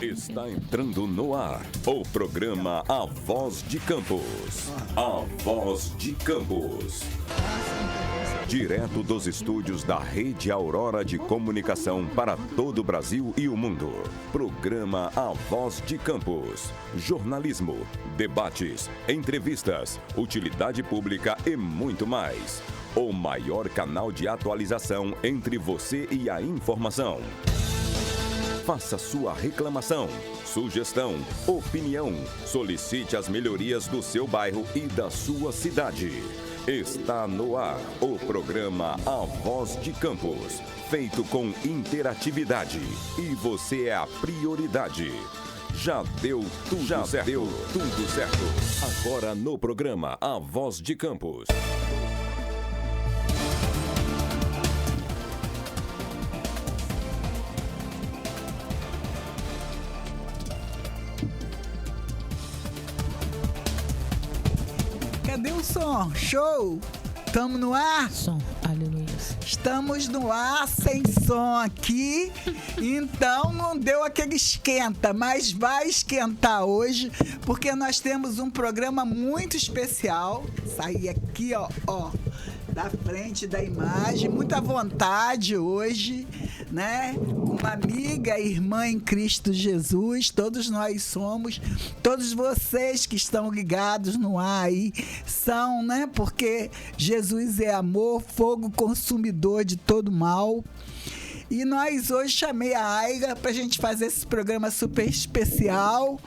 Está entrando no ar o programa A Voz de Campos. A Voz de Campos. Direto dos estúdios da Rede Aurora de Comunicação para todo o Brasil e o mundo. Programa A Voz de Campos. Jornalismo, debates, entrevistas, utilidade pública e muito mais. O maior canal de atualização entre você e a informação. Faça sua reclamação, sugestão, opinião. Solicite as melhorias do seu bairro e da sua cidade. Está no ar o programa A Voz de Campos, feito com interatividade. E você é a prioridade. Já deu tudo certo. Agora no programa A Voz de Campos. Cadê o som? Show! Estamos no ar? Som, aleluia. Estamos no ar sem som aqui, então não deu aquele esquenta, mas vai esquentar hoje, porque nós temos um programa muito especial. Saí aqui, ó, da frente da imagem, muita vontade hoje, né? Uma amiga, irmã em Cristo Jesus, todos nós somos, todos vocês que estão ligados no ar aí, são, né? Porque Jesus é amor, fogo consumidor de todo mal. E nós hoje chamei a Aira pra gente fazer esse programa super especial.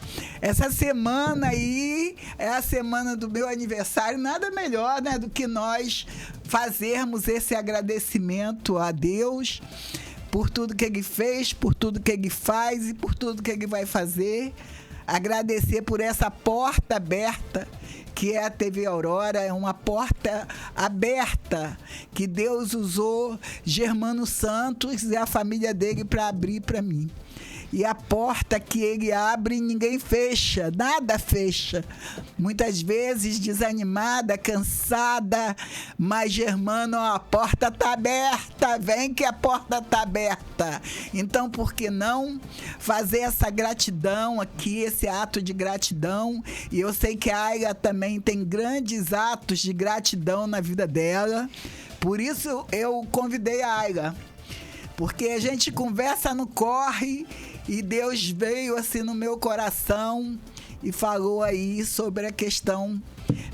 Essa semana aí é a semana do meu aniversário. Nada melhor, né, do que nós fazermos esse agradecimento a Deus por tudo que Ele fez, por tudo que Ele faz e por tudo que Ele vai fazer. Agradecer por essa porta aberta que é a TV Aurora, é uma porta aberta que Deus usou Germano Santos e a família dele para abrir para mim. E a porta que ele abre, ninguém fecha, nada fecha. Muitas vezes desanimada, cansada, mas Germano, ó, a porta está aberta, vem que a porta está aberta. Então, por que não fazer essa gratidão aqui, esse ato de gratidão? E eu sei que a Aira também tem grandes atos de gratidão na vida dela. Por isso, eu convidei a Aira. Porque a gente conversa no corre e Deus veio assim no meu coração e falou aí sobre a questão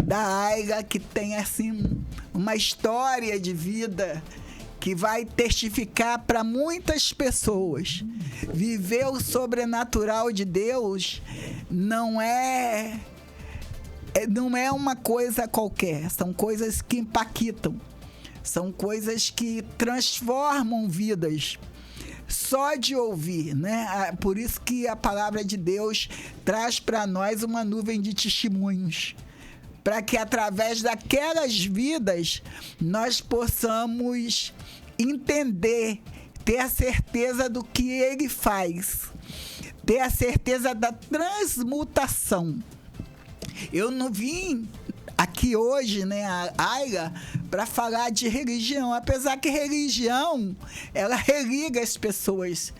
da Aira, que tem assim uma história de vida que vai testificar para muitas pessoas. Viver o sobrenatural de Deus não é uma coisa qualquer, são coisas que impactam. São coisas que transformam vidas só de ouvir, né? Por isso que a palavra de Deus traz para nós uma nuvem de testemunhos, para que através daquelas vidas nós possamos entender, ter a certeza do que Ele faz, ter a certeza da transmutação. Eu não vim aqui hoje, né, a Aira, para falar de religião, apesar que religião, ela religa as pessoas.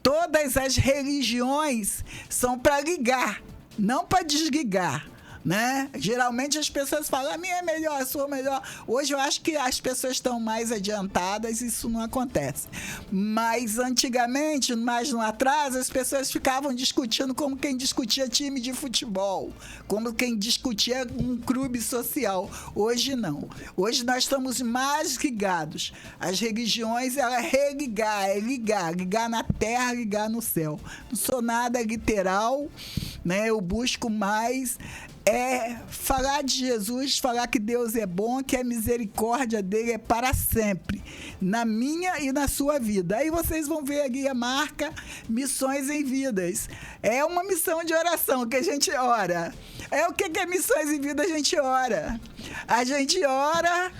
Todas as religiões são para ligar, não para desligar, né? Geralmente as pessoas falam, a minha é melhor, a sua é melhor. Hoje eu acho que as pessoas estão mais adiantadas, isso não acontece. Mas antigamente, mais lá atrás, as pessoas ficavam discutindo como quem discutia time de futebol, como quem discutia um clube social. Hoje não. Hoje nós estamos mais ligados. As religiões, ela é religar, é ligar na terra, ligar no céu. Não sou nada literal, né? Eu busco mais falar de Jesus, falar que Deus é bom, que a misericórdia dele é para sempre, na minha e na sua vida. Aí vocês vão ver ali a marca Missões em Vidas. É uma missão de oração que a gente ora. O que é Missões em Vida? A gente ora. A gente ora,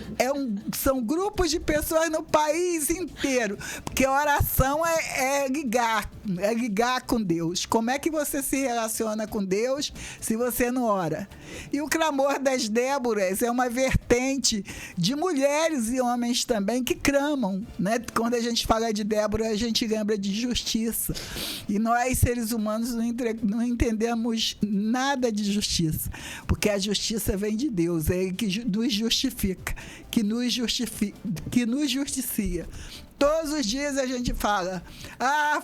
são grupos de pessoas no país inteiro, porque oração é ligar com Deus. Como é que você se relaciona com Deus se você não ora? Débora. E o clamor das Déboras é uma vertente de mulheres e homens também que clamam, né? Quando a gente fala de Débora, a gente lembra de justiça. E nós, seres humanos, não entendemos nada de justiça, porque a justiça vem de Deus, é Ele que nos justifica, que nos justicia. Todos os dias a gente fala,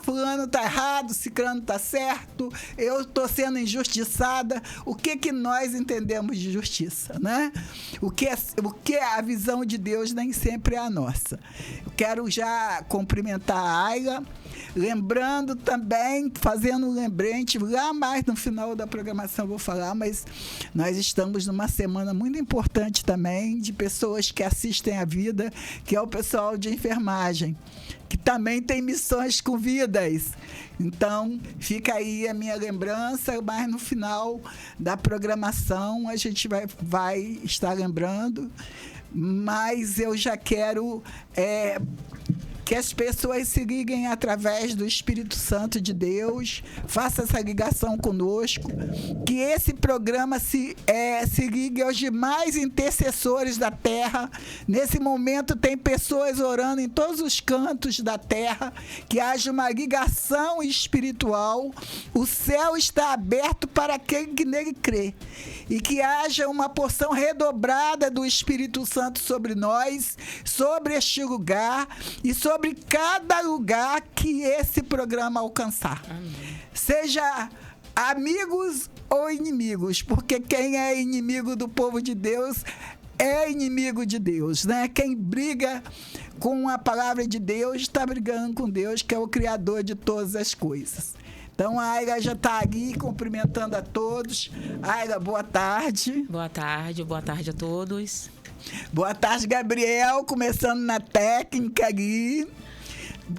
fulano está errado, ciclano está certo, eu estou sendo injustiçada. O que nós entendemos de justiça, né? O que a visão de Deus nem sempre é a nossa. Eu quero já cumprimentar a Ayla, lembrando também, fazendo um lembrete, lá mais no final da programação eu vou falar, mas nós estamos numa semana muito importante também de pessoas que assistem a vida, que é o pessoal de enfermagem, que também tem missões com vidas. Então, fica aí a minha lembrança, mas no final da programação a gente vai estar lembrando, mas eu já quero que as pessoas se liguem através do Espírito Santo de Deus, faça essa ligação conosco, que esse programa se ligue aos demais intercessores da terra. Nesse momento tem pessoas orando em todos os cantos da terra, que haja uma ligação espiritual, o céu está aberto para aquele que nele crê, e que haja uma porção redobrada do Espírito Santo sobre nós, sobre este lugar e sobre cada lugar que esse programa alcançar. Amém. Seja amigos ou inimigos, porque quem é inimigo do povo de Deus é inimigo de Deus, né? Quem briga com a palavra de Deus está brigando com Deus, que é o Criador de todas as coisas. Então, a Ayla já está aqui cumprimentando a todos. Ayla, boa tarde. Boa tarde a todos. Boa tarde, Gabriel, começando na técnica ali.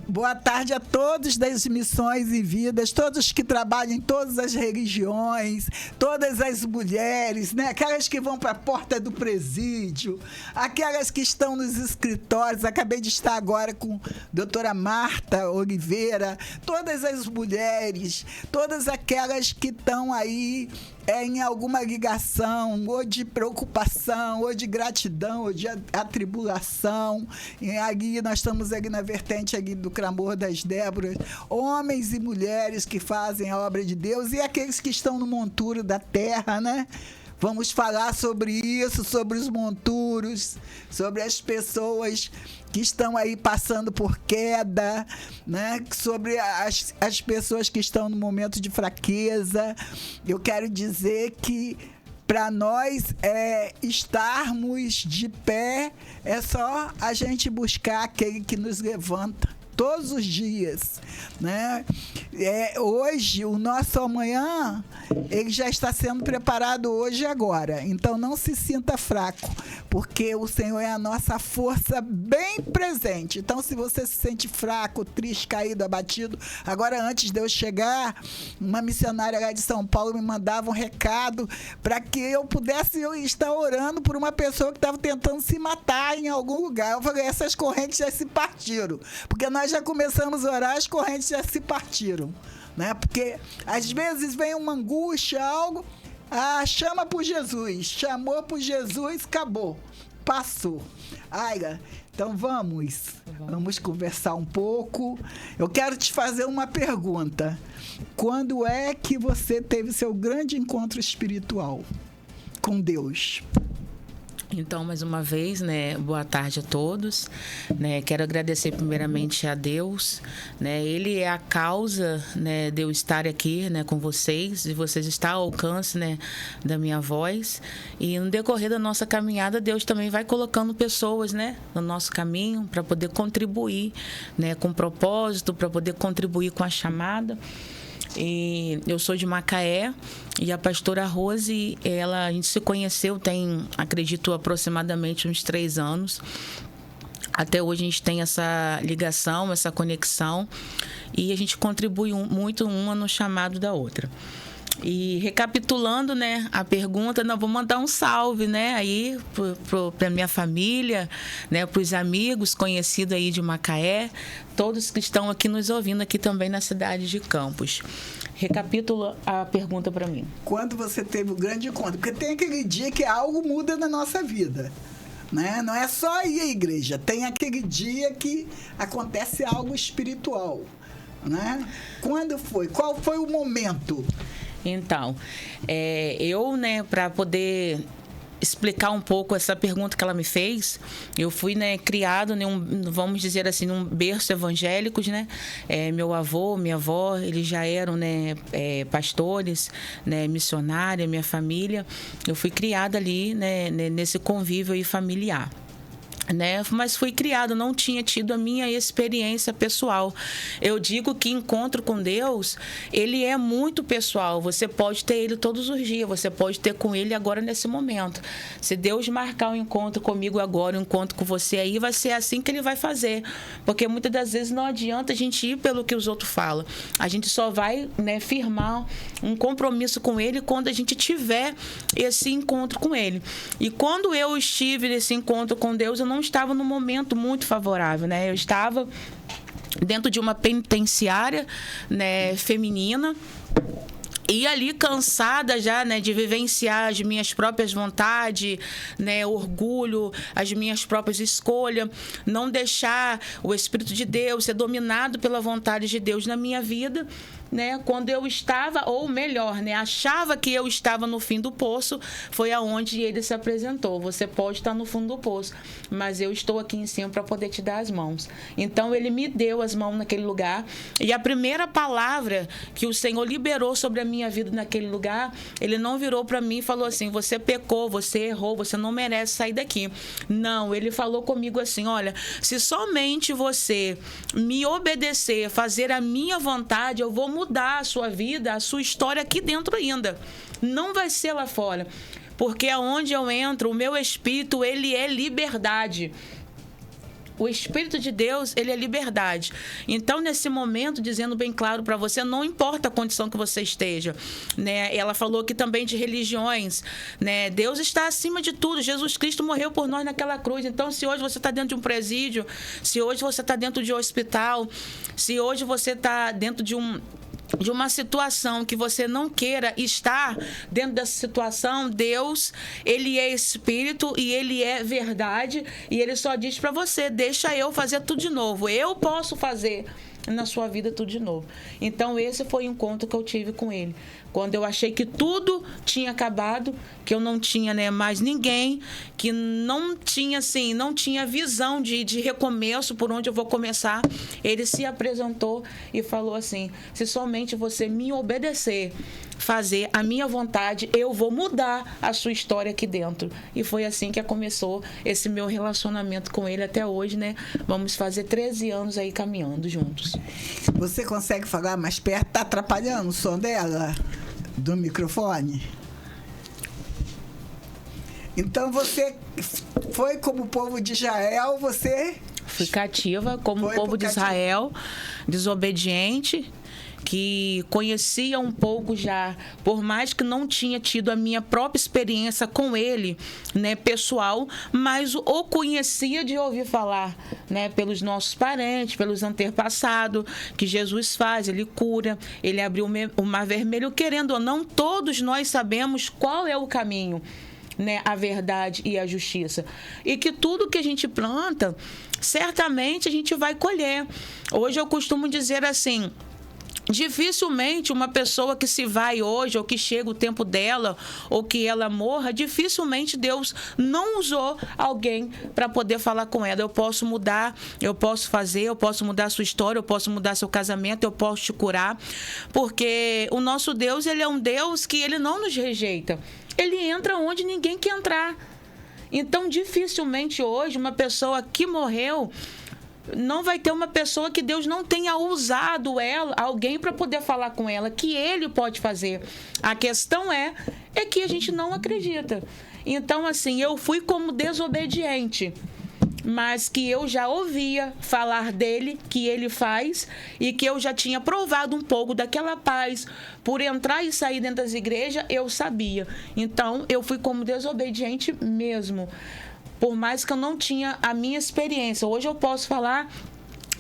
Boa tarde a todos das missões e vidas, todos que trabalham em todas as religiões, todas as mulheres, né? Aquelas que vão para a porta do presídio, aquelas que estão nos escritórios. Acabei de estar agora com a doutora Marta Oliveira, todas as mulheres, todas aquelas que estão aí em alguma ligação, ou de preocupação, ou de gratidão, ou de atribulação. E aqui nós estamos aqui na vertente aqui do clamor das Déboras, homens e mulheres que fazem a obra de Deus e aqueles que estão no monturo da terra, né? Vamos falar sobre isso, sobre os monturos, sobre as pessoas que estão aí passando por queda, né? Sobre as pessoas que estão no momento de fraqueza. Eu quero dizer que para nós estarmos de pé, é só a gente buscar aquele que nos levanta todos os dias, né? Hoje, o nosso amanhã, ele já está sendo preparado hoje e agora. Então, não se sinta fraco, porque o Senhor é a nossa força bem presente. Então, se você se sente fraco, triste, caído, abatido, agora, antes de eu chegar, uma missionária lá de São Paulo me mandava um recado para que eu pudesse estar orando por uma pessoa que estava tentando se matar em algum lugar. Eu falei, essas correntes já se partiram, porque nós já começamos a orar, as correntes já se partiram, né? Porque às vezes vem uma angústia, algo, chama por Jesus, chamou por Jesus, acabou, passou. Ayla, então vamos conversar um pouco. Eu quero te fazer uma pergunta. Quando é que você teve seu grande encontro espiritual com Deus? Então, mais uma vez, né, boa tarde a todos, né, quero agradecer primeiramente a Deus, né, Ele é a causa, né, de eu estar aqui, né, com vocês, e vocês estar ao alcance, né, da minha voz, e no decorrer da nossa caminhada, Deus também vai colocando pessoas, né, no nosso caminho, para poder contribuir, né, com propósito, para poder contribuir com a chamada. E eu sou de Macaé e a pastora Rose, a gente se conheceu tem, acredito, aproximadamente uns 3 anos. Até hoje a gente tem essa ligação, essa conexão e a gente contribui muito uma no chamado da outra. E recapitulando, né, a pergunta, não, vou mandar um salve, né, aí para minha família, né, para os amigos conhecidos aí de Macaé, todos que estão aqui nos ouvindo aqui também na cidade de Campos. Recapitula a pergunta para mim. Quando você teve o grande encontro? Porque tem aquele dia que algo muda na nossa vida, né? Não é só ir à igreja, tem aquele dia que acontece algo espiritual, né? Quando foi? Qual foi o momento? Então, eu, né, para poder explicar um pouco essa pergunta que ela me fez, eu fui, né, criado vamos dizer assim, num berço evangélicos, né? Meu avô, minha avó, eles já eram, né, pastores, né, missionária, minha família. Eu fui criada ali, né, nesse convívio aí familiar. Né? Mas fui criada, não tinha tido a minha experiência pessoal. Eu digo que encontro com Deus, ele é muito pessoal. Você pode ter ele todos os dias, você pode ter com ele agora nesse momento. Se Deus marcar um encontro comigo agora, um encontro com você aí, vai ser assim que ele vai fazer. Porque muitas das vezes não adianta a gente ir pelo que os outros falam. A gente só vai, né, firmar um compromisso com ele quando a gente tiver esse encontro com ele. E quando eu estive nesse encontro com Deus, eu não estava num momento muito favorável, né? Eu estava dentro de uma penitenciária, né, feminina, e ali cansada já, né, de vivenciar as minhas próprias vontades, né, orgulho, as minhas próprias escolhas, não deixar o Espírito de Deus ser dominado pela vontade de Deus na minha vida, né? Quando eu estava, ou melhor, né, achava que eu estava no fim do poço, foi aonde ele se apresentou. Você pode estar no fundo do poço, mas eu estou aqui em cima para poder te dar as mãos. Então ele me deu as mãos naquele lugar, e a primeira palavra que o Senhor liberou sobre a minha vida naquele lugar, ele não virou para mim e falou assim: você pecou, você errou, você não merece sair daqui. Não, ele falou comigo assim: olha, se somente você me obedecer, fazer a minha vontade, eu vou mudar a sua vida, a sua história aqui dentro ainda. Não vai ser lá fora. Porque aonde eu entro, o meu espírito, ele é liberdade. O Espírito de Deus, ele é liberdade. Então, nesse momento, dizendo bem claro para você, não importa a condição que você esteja, né? Ela falou aqui também de religiões, né? Deus está acima de tudo. Jesus Cristo morreu por nós naquela cruz. Então, se hoje você está dentro de um presídio, se hoje você está dentro de um hospital, se hoje você está dentro de uma situação que você não queira estar dentro dessa situação, Deus, ele é Espírito e ele é verdade, e ele só diz para você: deixa eu fazer tudo de novo, eu posso fazer na sua vida tudo de novo. Então esse foi o encontro que eu tive com ele, quando eu achei que tudo tinha acabado, que eu não tinha, né, mais ninguém, que não tinha, assim, não tinha visão de recomeço, por onde eu vou começar. Ele se apresentou e falou assim: se somente você me obedecer, fazer a minha vontade, eu vou mudar a sua história aqui dentro. E foi assim que começou esse meu relacionamento com ele até hoje, né? Vamos fazer 13 anos aí caminhando juntos. Você consegue falar mais perto? Tá atrapalhando o som dela? Do microfone? Então você foi como o povo de Israel, você... Fui cativa como o povo de Israel, desobediente, que conhecia um pouco já, por mais que não tinha tido a minha própria experiência com ele, né, pessoal, mas o conhecia de ouvir falar, né, pelos nossos parentes, pelos antepassados, que Jesus faz, ele cura, ele abriu o mar vermelho, querendo ou não, todos nós sabemos qual é o caminho, né, a verdade e a justiça. E que tudo que a gente planta, certamente a gente vai colher. Hoje eu costumo dizer assim: dificilmente uma pessoa que se vai hoje, ou que chega o tempo dela, ou que ela morra, dificilmente Deus não usou alguém para poder falar com ela: eu posso mudar, eu posso fazer, eu posso mudar a sua história, eu posso mudar seu casamento, eu posso te curar. Porque o nosso Deus, ele é um Deus que ele não nos rejeita. Ele entra onde ninguém quer entrar. Então, dificilmente hoje uma pessoa que morreu, não vai ter uma pessoa que Deus não tenha usado ela, alguém para poder falar com ela, que ele pode fazer. A questão é que a gente não acredita. Então, assim, eu fui como desobediente. mas que eu já ouvia falar dele, que ele faz, e que eu já tinha provado um pouco daquela paz por entrar e sair dentro das igrejas, eu sabia. Então, eu fui como desobediente mesmo, por mais que eu não tinha a minha experiência. Hoje eu posso falar,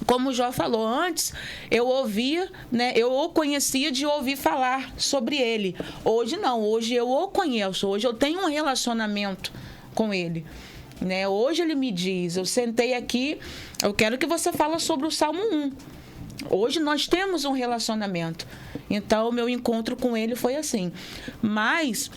como o Jó falou, antes eu ouvia, né, eu o conhecia de ouvir falar sobre ele. Hoje não, hoje eu o conheço, hoje eu tenho um relacionamento com ele. Né? Hoje ele me diz, eu sentei aqui, eu quero que você fale sobre o Salmo 1. Hoje nós temos um relacionamento. Então, o meu encontro com ele foi assim. Mas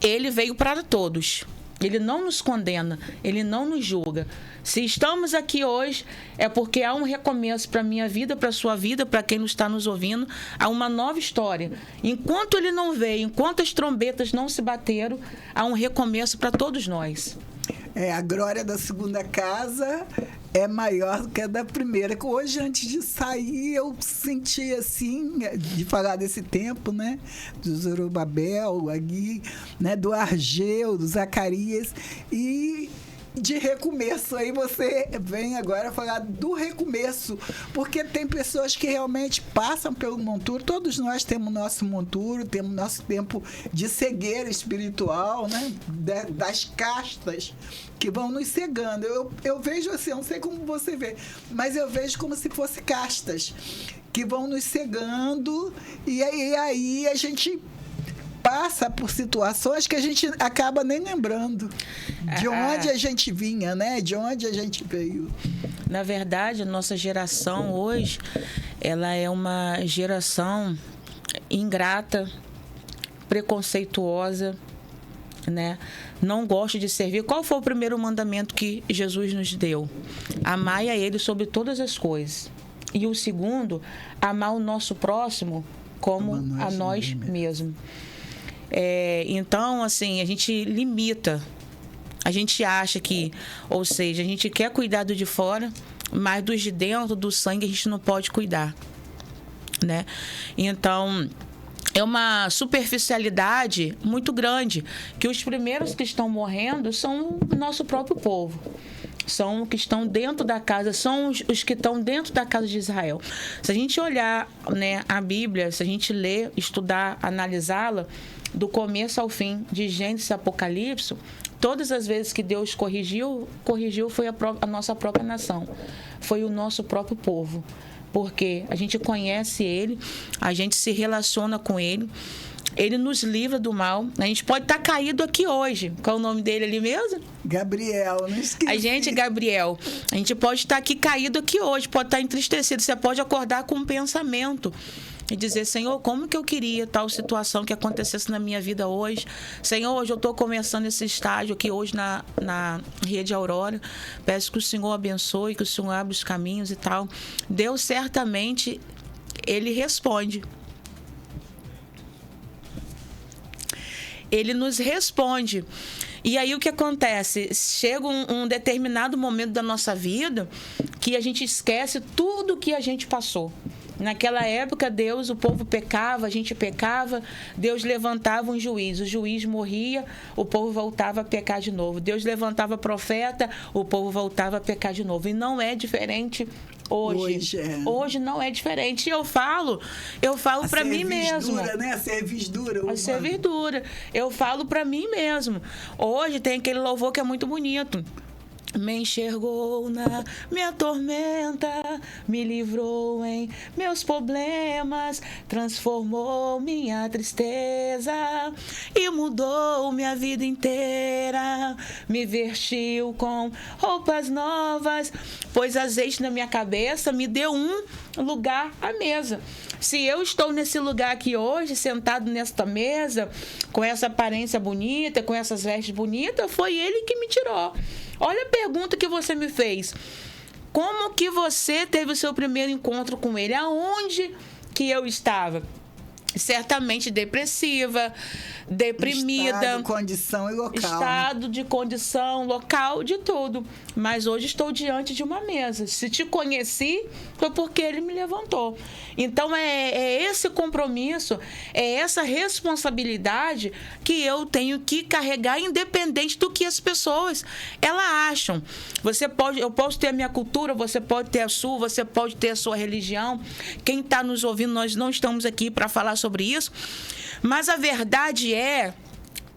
ele veio para todos. Ele não nos condena, ele não nos julga. Se estamos aqui hoje, é porque há um recomeço para a minha vida, para a sua vida, para quem está nos ouvindo. Há uma nova história. Enquanto ele não veio, enquanto as trombetas não se bateram, há um recomeço para todos nós. A glória da segunda casa é maior do que a da primeira. Hoje, antes de sair, eu senti assim, de falar desse tempo, né? Do Zorobabel, aqui, né? Do Argeu, do Zacarias, e de recomeço. Aí você vem agora falar do recomeço, porque tem pessoas que realmente passam pelo monturo. Todos nós temos nosso monturo, temos nosso tempo de cegueira espiritual, né? Das castas que vão nos cegando. Eu vejo assim, eu não sei como você vê, mas eu vejo como se fosse castas que vão nos cegando, e aí a gente passa por situações que a gente acaba nem lembrando de onde a gente vinha, né? De onde a gente veio. Na verdade, a nossa geração hoje, ela é uma geração ingrata, preconceituosa, né? Não gosta de servir. Qual foi o primeiro mandamento que Jesus nos deu? Amai a Ele sobre todas as coisas. E o segundo, amar o nosso próximo como a nós mesmos. Então, assim, a gente limita. A gente acha que, ou seja, a gente quer cuidar do de fora, mas dos de dentro, do sangue, a gente não pode cuidar, né? Então, é uma superficialidade muito grande, que os primeiros que estão morrendo são o nosso próprio povo. São os que estão dentro da casa, são os que estão dentro da casa de Israel. Se a gente olhar, né, a Bíblia, se a gente ler, estudar, analisá-la, do começo ao fim, de Gênesis a Apocalipse, todas as vezes que Deus corrigiu foi a nossa própria nação, foi o nosso próprio povo, porque a gente conhece Ele, a gente se relaciona com Ele, Ele nos livra do mal. A gente pode estar caído aqui hoje. Qual é o nome dele ali mesmo? Gabriel, não esqueci. Gabriel. A gente pode estar aqui caído aqui hoje, pode estar entristecido. Você pode acordar com um pensamento e dizer, Senhor, como que eu queria tal situação que acontecesse na minha vida hoje. Senhor, hoje eu estou começando esse estágio aqui hoje na Rede Aurora. Peço que o Senhor abençoe, que o Senhor abra os caminhos e tal. Deus certamente, Ele responde. Ele nos responde. E aí o que acontece? Chega um determinado momento da nossa vida que a gente esquece tudo que a gente passou. Naquela época, o povo pecava, a gente pecava, Deus levantava um juiz, o juiz morria, o povo voltava a pecar de novo. Deus levantava profeta, o povo voltava a pecar de novo. E não é diferente hoje. Hoje não é diferente. E eu falo para mim mesmo. Né? A servidura. A servidura. Eu falo para mim mesmo. Hoje tem aquele louvor que é muito bonito. Me enxergou na minha tormenta, me livrou em meus problemas, transformou minha tristeza e mudou minha vida inteira. Me vestiu com roupas novas, pôs azeite na minha cabeça, me deu um lugar à mesa. Se eu estou nesse lugar aqui hoje, sentado nesta mesa, com essa aparência bonita, com essas vestes bonitas, foi Ele que me tirou. Olha a pergunta que você me fez. Como que você teve o seu primeiro encontro com Ele? Aonde que eu estava? certamente depressiva, deprimida. Estado, condição e local. Estado de condição, local, de tudo. Mas hoje estou diante de uma mesa. Se te conheci, foi porque ele me levantou. Então, é esse compromisso, é essa responsabilidade que eu tenho que carregar, independente do que as pessoas elas acham. Eu posso ter a minha cultura, você pode ter a sua, você pode ter a sua religião. Quem está nos ouvindo, nós não estamos aqui para falar sobre isso. Mas a verdade é,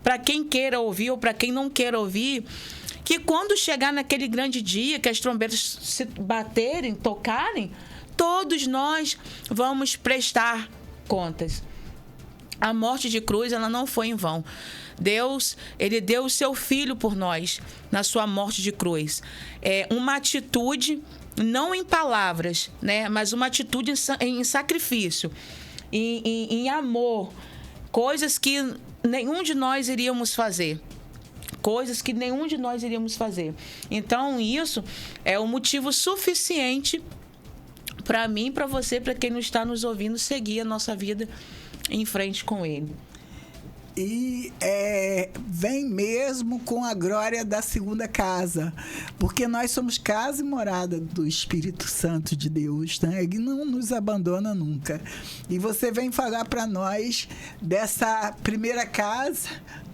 para quem queira ouvir ou para quem não queira ouvir, que quando chegar naquele grande dia, que as trombetas se baterem, tocarem, todos nós vamos prestar contas. A morte de cruz, ela não foi em vão. Deus, ele deu o seu filho por nós na sua morte de cruz. É uma atitude, não em palavras, né, mas uma atitude em sacrifício, em amor, coisas que nenhum de nós iríamos fazer. Então, isso é um motivo suficiente para mim, para você, para quem não está nos ouvindo, seguir a nossa vida em frente com Ele. E vem mesmo com a glória da segunda casa, porque nós somos casa e morada do Espírito Santo de Deus, né? Ele não nos abandona nunca. E você vem falar para nós dessa primeira casa,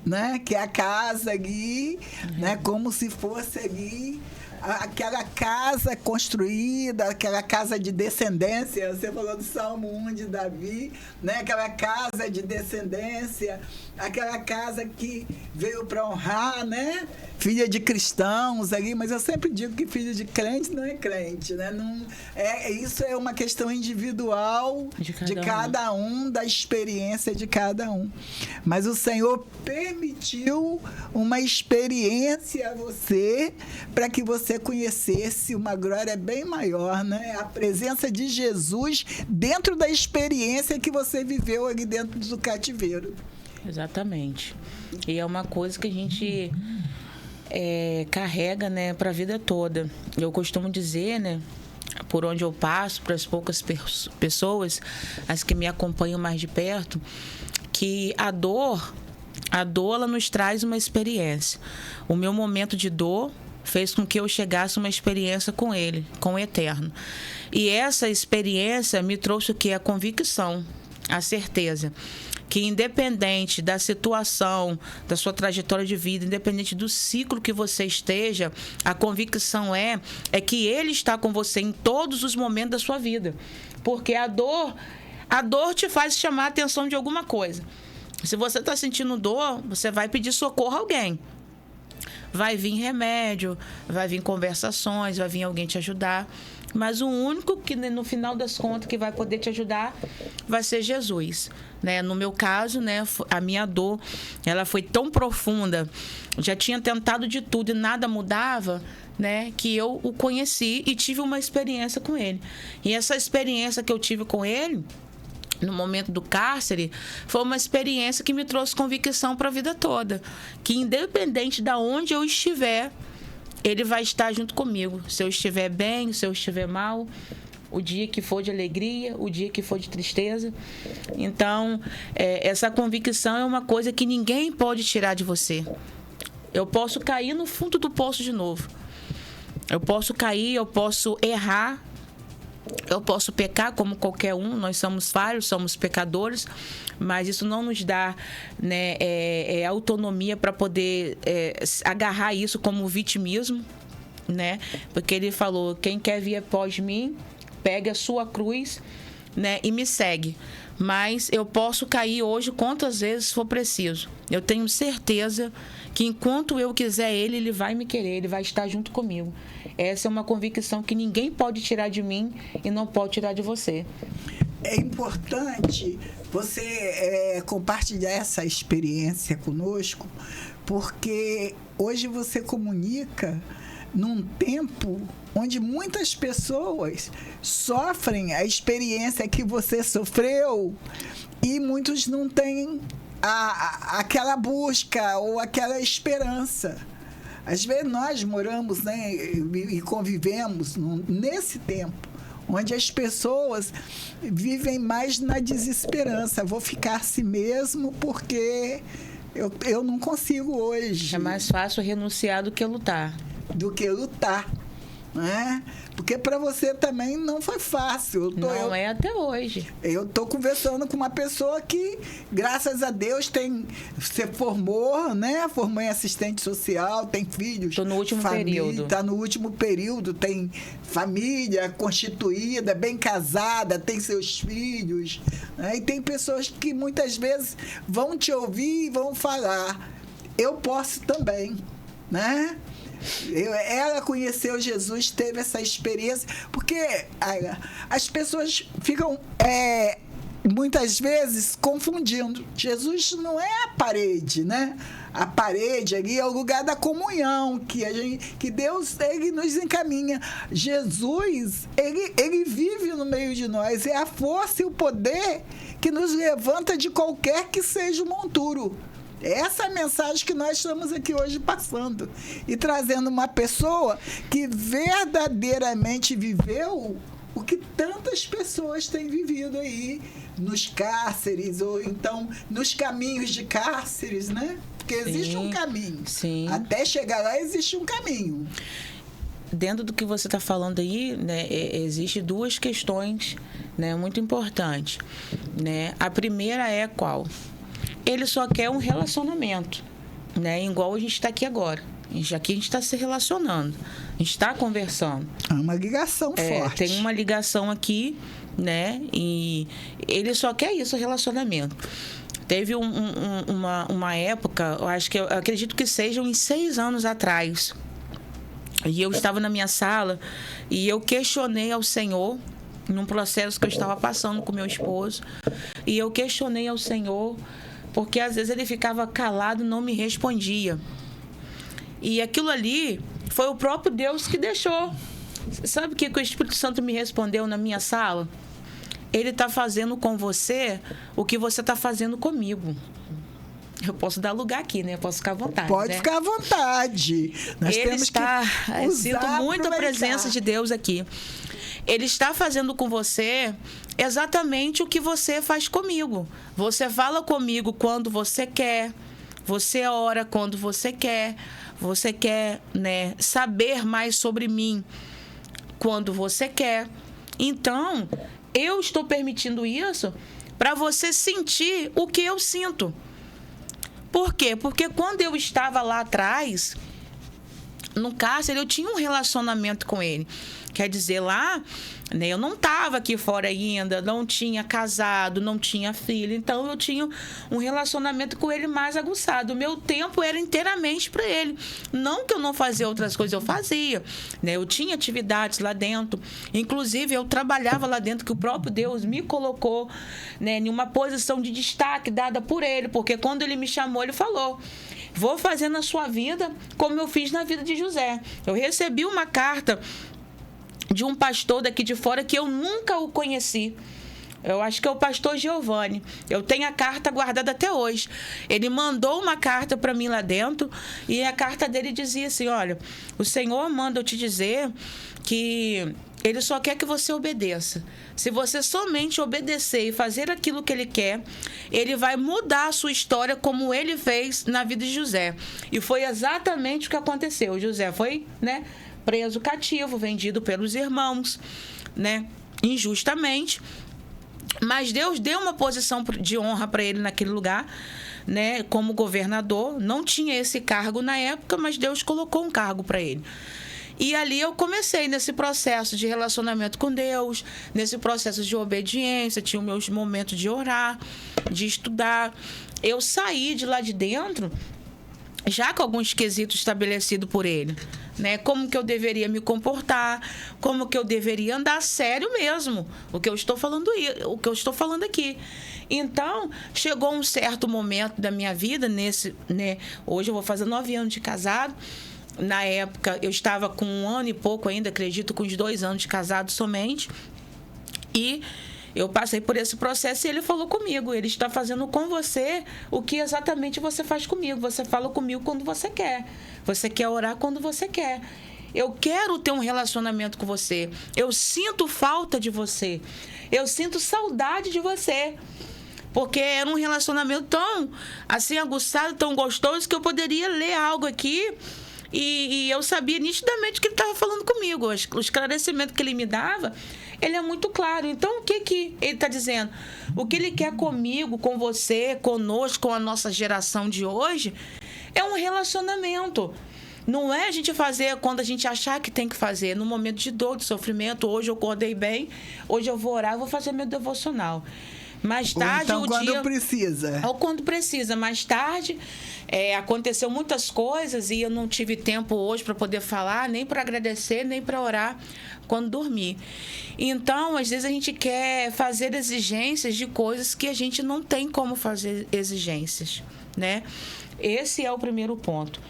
né? Que é a casa ali, né? Como se fosse ali aquela casa construída, aquela casa de descendência. Você falou do Salmo 1 de Davi, né? Aquela casa de descendência, aquela casa que veio para honrar, né? Filha de cristãos ali, mas eu sempre digo que filho de crente não é crente, né? Não, isso é uma questão individual de cada um, da experiência de cada um. Mas o Senhor permitiu uma experiência a você, para que você conhecesse uma glória bem maior, né? A presença de Jesus dentro da experiência que você viveu ali dentro do cativeiro. Exatamente. E é uma coisa que a gente carrega, né, para a vida toda. Eu costumo dizer, né, por onde eu passo, para as poucas pessoas, as que me acompanham mais de perto, que a dor ela nos traz uma experiência. O meu momento de dor fez com que eu chegasse a uma experiência com Ele, com o Eterno. E essa experiência me trouxe o quê? A convicção, a certeza que, independente da situação, da sua trajetória de vida, independente do ciclo que você esteja, a convicção é que Ele está com você em todos os momentos da sua vida. Porque a dor te faz chamar a atenção de alguma coisa. Se você está sentindo dor, você vai pedir socorro a alguém. Vai vir remédio, vai vir conversações, vai vir alguém te ajudar. Mas o único que, no final das contas, que vai poder te ajudar vai ser Jesus, né? No meu caso, né, a minha dor, ela foi tão profunda, já tinha tentado de tudo e nada mudava, né, que eu o conheci e tive uma experiência com Ele. E essa experiência que eu tive com Ele, no momento do cárcere, foi uma experiência que me trouxe convicção para a vida toda. Que, independente de onde eu estiver, Ele vai estar junto comigo. Se eu estiver bem, se eu estiver mal, o dia que for de alegria, o dia que for de tristeza. Então, essa convicção é uma coisa que ninguém pode tirar de você. Eu posso cair no fundo do poço de novo. Eu posso cair, eu posso errar, eu posso pecar como qualquer um. Nós somos falhos, somos pecadores, mas isso não nos dá, né, autonomia para poder agarrar isso como vitimismo, né? Porque Ele falou: quem quer vir após mim, pegue a sua cruz, né, e me segue. Mas eu posso cair hoje quantas vezes for preciso. Eu tenho certeza que enquanto eu quiser Ele vai me querer, Ele vai estar junto comigo. Essa é uma convicção que ninguém pode tirar de mim e não pode tirar de você. É importante você compartilhar essa experiência conosco, porque hoje você comunica num tempo onde muitas pessoas sofrem a experiência que você sofreu e muitos não têm aquela busca ou aquela esperança. Às vezes nós moramos, né, e convivemos nesse tempo onde as pessoas vivem mais na desesperança. Vou ficar assim mesmo porque eu não consigo hoje. É mais fácil renunciar do que lutar. Né? Porque para você também não foi fácil. É até hoje. Eu estou conversando com uma pessoa que, graças a Deus, se formou, né? Formou em assistente social, tem filhos. Estou no último período. Está no último período, tem família constituída, bem casada, tem seus filhos. Né? E tem pessoas que muitas vezes vão te ouvir e vão falar. Eu posso também, né? Ela conheceu Jesus, teve essa experiência, porque as pessoas ficam muitas vezes confundindo. Jesus não é a parede, né? A parede ali é o lugar da comunhão, que Deus ele nos encaminha. Jesus, ele vive no meio de nós, é a força e o poder que nos levanta de qualquer que seja o monturo. Essa é a mensagem que nós estamos aqui hoje passando. E trazendo uma pessoa que verdadeiramente viveu o que tantas pessoas têm vivido aí nos cárceres, ou então nos caminhos de cárceres, né? Porque existe um caminho. Sim. Até chegar lá existe um caminho. Dentro do que você está falando aí, né, existe duas questões, né, muito importantes. Né? A primeira é qual? Ele só quer um relacionamento, né? Igual a gente está aqui agora. Aqui a gente está se relacionando, a gente está conversando. É uma ligação forte. Tem uma ligação aqui, né? E ele só quer isso, relacionamento. Teve uma época, eu acredito que seja uns 6 anos atrás, e eu estava na minha sala e eu questionei ao Senhor, num processo que eu estava passando com meu esposo, e eu questionei ao Senhor, porque às vezes ele ficava calado, não me respondia. E aquilo ali foi o próprio Deus que deixou. Sabe o que o Espírito Santo me respondeu na minha sala? Ele está fazendo com você o que você está fazendo comigo. Eu posso dar lugar aqui, né? Eu posso ficar à vontade. Pode ficar à vontade. Nós ele temos está... que sinto muito a presença de Deus aqui. Ele está fazendo com você exatamente o que você faz comigo. Você fala comigo quando você quer. Você ora quando você quer. Você quer, né, saber mais sobre mim quando você quer. Então, eu estou permitindo isso para você sentir o que eu sinto. Por quê? Porque quando eu estava lá atrás, no cárcere, eu tinha um relacionamento com ele. Quer dizer, lá, né, eu não estava aqui fora ainda, não tinha casado, não tinha filho. Então, eu tinha um relacionamento com ele mais aguçado. O meu tempo era inteiramente para ele. Não que eu não fazia outras coisas, eu fazia. Né? Eu tinha atividades lá dentro. Inclusive, eu trabalhava lá dentro, que o próprio Deus me colocou, né, em uma posição de destaque dada por ele. Porque quando ele me chamou, ele falou: vou fazer na sua vida como eu fiz na vida de José. Eu recebi uma carta de um pastor daqui de fora que eu nunca o conheci. Eu acho que é o pastor Giovanni. Eu tenho a carta guardada até hoje. Ele mandou uma carta para mim lá dentro e a carta dele dizia assim: olha, o Senhor manda eu te dizer que ele só quer que você obedeça. Se você somente obedecer e fazer aquilo que ele quer, ele vai mudar a sua história como ele fez na vida de José. E foi exatamente o que aconteceu. José foi, né, preso cativo, vendido pelos irmãos, né, injustamente. Mas Deus deu uma posição de honra para ele naquele lugar, né, como governador. Não tinha esse cargo na época, mas Deus colocou um cargo para ele. E ali eu comecei nesse processo de relacionamento com Deus, nesse processo de obediência, tinha os meus momentos de orar, de estudar. Eu saí de lá de dentro já com alguns quesitos estabelecidos por ele, né? Como que eu deveria me comportar, como que eu deveria andar, sério mesmo, o que eu estou falando aqui. Então, chegou um certo momento da minha vida, hoje eu vou fazer 9 anos de casado. Na época, eu estava com 1 ano e pouco ainda, acredito, com uns 2 anos de casado somente. E eu passei por esse processo e ele falou comigo: ele está fazendo com você o que exatamente você faz comigo. Você fala comigo quando você quer. Você quer orar quando você quer. Eu quero ter um relacionamento com você. Eu sinto falta de você. Eu sinto saudade de você. Porque era um relacionamento tão, assim, aguçado, tão gostoso, que eu poderia ler algo aqui e eu sabia nitidamente que ele estava falando comigo. O esclarecimento que ele me dava, ele é muito claro. Então, o que ele está dizendo? O que ele quer comigo, com você, conosco, com a nossa geração de hoje, é um relacionamento. Não é a gente fazer quando a gente achar que tem que fazer, no momento de dor, de sofrimento. Hoje eu acordei bem, hoje eu vou orar, eu vou fazer meu devocional. Mais tarde, ou então, quando precisa. Ou quando precisa. Mais tarde, aconteceu muitas coisas e eu não tive tempo hoje para poder falar, nem para agradecer, nem para orar quando dormir. Então, às vezes a gente quer fazer exigências de coisas que a gente não tem como fazer exigências, né? Esse é o primeiro ponto.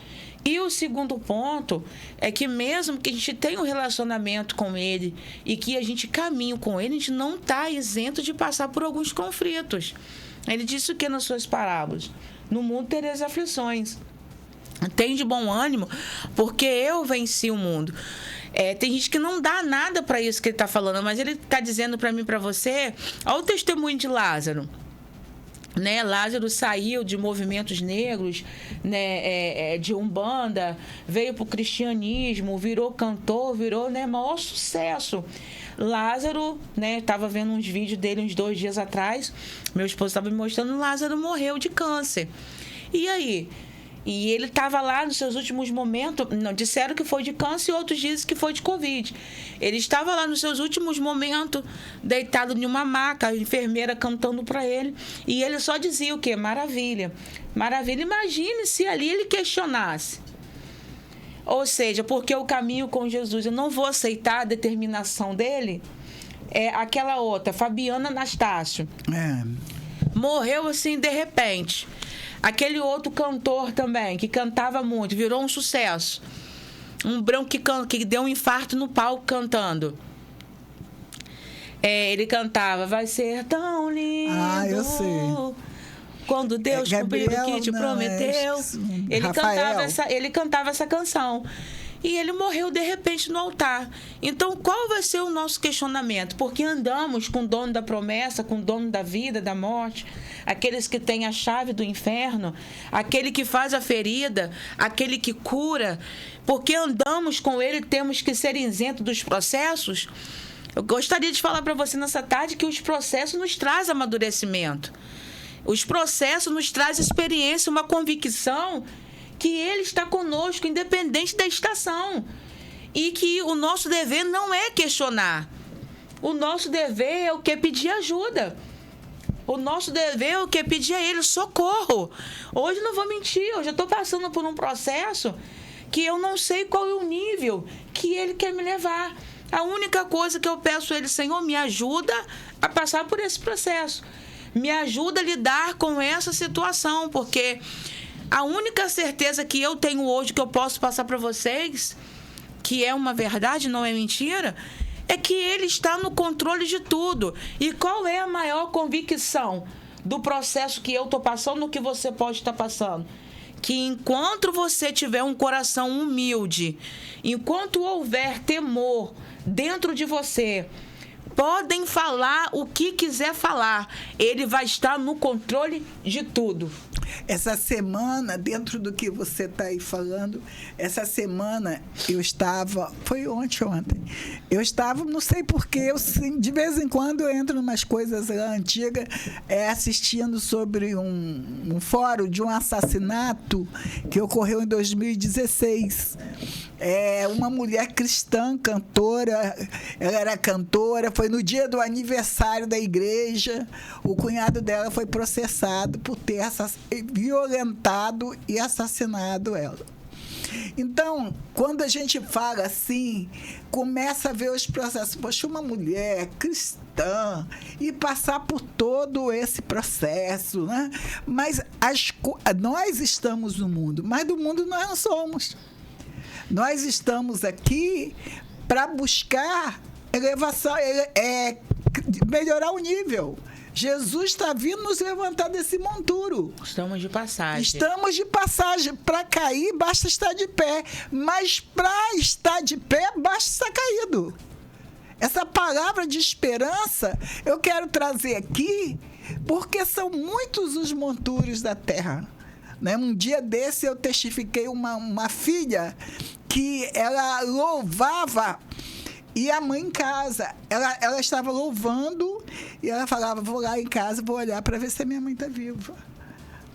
E o segundo ponto é que mesmo que a gente tenha um relacionamento com ele e que a gente caminhe com ele, a gente não está isento de passar por alguns conflitos. Ele disse o que nas suas parábolas? No mundo tereis aflições. Tem de bom ânimo, porque eu venci o mundo. Tem gente que não dá nada para isso que ele está falando, mas ele está dizendo para mim e para você, olha o testemunho de Lázaro. Né? Lázaro saiu de movimentos negros, né? De Umbanda, veio para o cristianismo, virou cantor, virou, né, maior sucesso. Lázaro, né, estava vendo uns vídeos dele uns 2 dias atrás, meu esposo estava me mostrando, Lázaro morreu de câncer. E aí? E ele estava lá nos seus últimos momentos, não, disseram que foi de câncer e outros dizem que foi de Covid. Ele estava lá nos seus últimos momentos, deitado em uma maca, a enfermeira cantando para ele, e ele só dizia o quê? Maravilha. Maravilha. Imagine se ali ele questionasse. Ou seja, porque eu caminho com Jesus, eu não vou aceitar a determinação dele. Aquela outra, Fabiana Anastácio. Morreu assim de repente. Aquele outro cantor também, que cantava muito, virou um sucesso. Um branco que deu um infarto no palco cantando. Ele cantava, vai ser tão lindo. Eu sei. Quando Deus cumpriu o que te prometeu. Ele cantava essa canção. E ele morreu de repente no altar. Então, qual vai ser o nosso questionamento? Porque andamos com o dono da promessa, com o dono da vida, da morte, aqueles que têm a chave do inferno, aquele que faz a ferida, aquele que cura. Porque andamos com ele, temos que ser isentos dos processos. Eu gostaria de falar para você nessa tarde que os processos nos trazem amadurecimento. Os processos nos trazem experiência, uma convicção que ele está conosco, independente da estação. E que o nosso dever não é questionar. O nosso dever é o que? Pedir ajuda. O nosso dever é o que? Pedir a ele socorro. Hoje não vou mentir, hoje eu estou passando por um processo que eu não sei qual é o nível que ele quer me levar. A única coisa que eu peço a ele, Senhor, me ajuda a passar por esse processo. Me ajuda a lidar com essa situação, porque a única certeza que eu tenho hoje, que eu posso passar para vocês, que é uma verdade, não é mentira, é que ele está no controle de tudo. E qual é a maior convicção do processo que eu estou passando, que você pode estar passando? Que enquanto você tiver um coração humilde, enquanto houver temor dentro de você, podem falar o que quiser falar, ele vai estar no controle de tudo. Essa semana, dentro do que você está aí falando, essa semana eu estava, foi ontem, eu estava, não sei porquê, de vez em quando eu entro em umas coisas antigas, assistindo sobre um fórum de um assassinato que ocorreu em 2016. Uma mulher cristã, cantora, ela era cantora, foi no dia do aniversário da igreja, o cunhado dela foi processado por ter violentado e assassinado ela. Então, quando a gente fala assim, começa a ver os processos. Poxa, uma mulher cristã e passar por todo esse processo, né? Mas nós estamos no mundo, mas do mundo nós não somos. Nós estamos aqui para buscar elevação, melhorar o nível. Jesus está vindo nos levantar desse monturo. Estamos de passagem. Estamos de passagem. Para cair, basta estar de pé. Mas para estar de pé, basta estar caído. Essa palavra de esperança eu quero trazer aqui, porque são muitos os monturos da terra. Né? Um dia desse eu testifiquei uma filha que ela louvava e a mãe em casa. Ela estava louvando e ela falava, vou lá em casa, vou olhar para ver se a minha mãe está viva.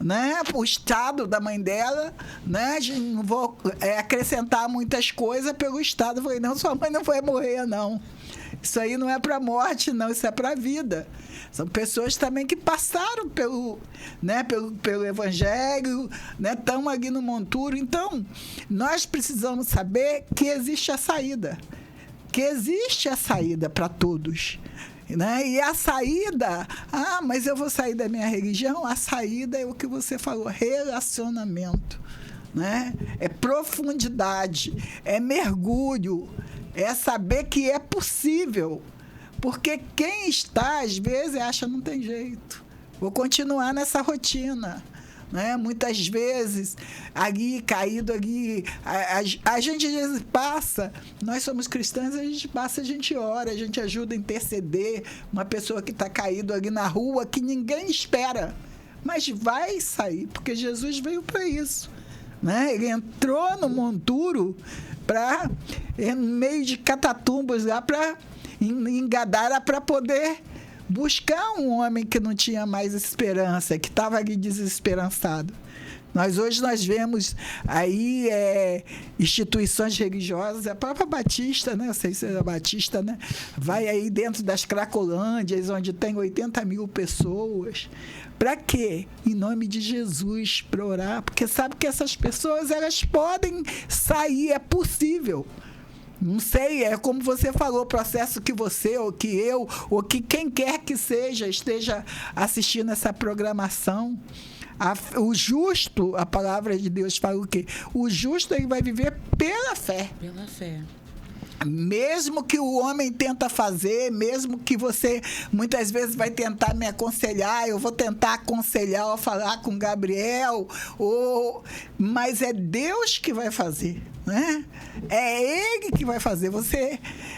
Né? O estado da mãe dela, né? Não vou acrescentar muitas coisas pelo estado. Eu falei, não, sua mãe não vai morrer, não. Isso aí não é para morte, não, isso é para a vida. São pessoas também que passaram pelo Evangelho, né? Estão ali no monturo. Então, nós precisamos saber que existe a saída. Que existe a saída para todos. Né? E a saída, mas eu vou sair da minha religião? A saída é o que você falou, relacionamento. Né? É profundidade, é mergulho, é saber que é possível. Porque quem está, às vezes, acha que não tem jeito. Vou continuar nessa rotina. Né? Muitas vezes, ali, caído ali, a gente às vezes passa, nós somos cristãos, a gente passa, a gente ora, a gente ajuda a interceder uma pessoa que está caído ali na rua, que ninguém espera, mas vai sair, porque Jesus veio para isso. Né? Ele entrou no monturo em meio de catatumbos lá em Gadara para poder buscar um homem que não tinha mais esperança, que estava ali desesperançado. Hoje nós vemos aí instituições religiosas, a própria Batista, né? Eu sei se é a Batista, né? Vai aí dentro das Cracolândias, onde tem 80 mil pessoas. Para quê? Em nome de Jesus, para orar, porque sabe que essas pessoas, elas podem sair, é possível. Não sei, é como você falou, o processo que você, ou que eu, ou que quem quer que seja, esteja assistindo essa programação. O justo, a palavra de Deus fala o quê? O justo, ele vai viver pela fé. Pela fé. Mesmo que o homem tenta fazer, mesmo que você muitas vezes vai tentar me aconselhar, eu vou tentar aconselhar ou falar com Gabriel, mas é Deus que vai fazer. Né? É Ele que vai fazer.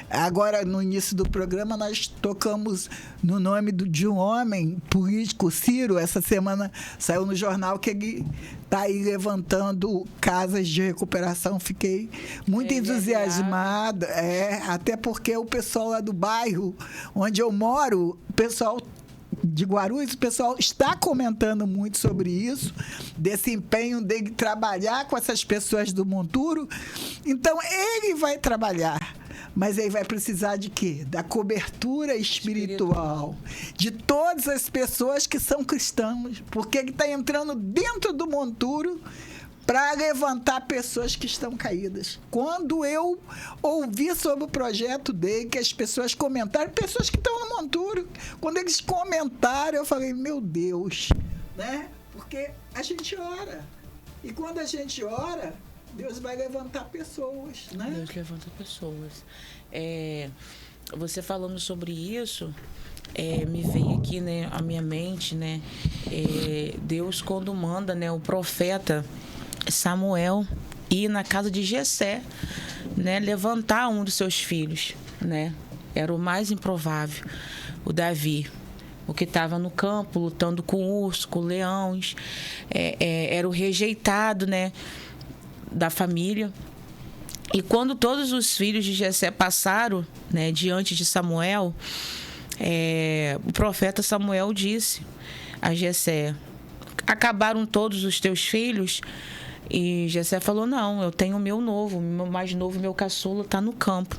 Agora, no início do programa, nós tocamos no nome de um homem político, Ciro. Essa semana saiu no jornal que ele está aí levantando casas de recuperação. Fiquei muito entusiasmada, até porque o pessoal lá do bairro onde eu moro, o pessoal de Guarulhos, o pessoal está comentando muito sobre isso, desse empenho dele trabalhar com essas pessoas do monturo. Então, ele vai trabalhar, mas ele vai precisar de quê? Da cobertura espiritual. De todas as pessoas que são cristãos, porque ele está entrando dentro do monturo para levantar pessoas que estão caídas. Quando eu ouvi sobre o projeto dele, que as pessoas comentaram, pessoas que estão no monturo, quando eles comentaram, eu falei, meu Deus, né? Porque a gente ora. E quando a gente ora, Deus vai levantar pessoas, né? Deus levanta pessoas. Você falando sobre isso, me veio aqui, né, a minha mente, né? Deus, quando manda, né, o profeta Samuel ir na casa de Jessé, né, levantar um dos seus filhos, né? Era o mais improvável, o Davi, o que estava no campo lutando com urso, com leões, era o rejeitado, né, da família. E quando todos os filhos de Jessé passaram, né, diante de Samuel, o profeta Samuel disse a Jessé: acabaram todos os teus filhos? E Jessé falou: não, eu tenho o meu novo, meu mais novo, meu caçula está no campo.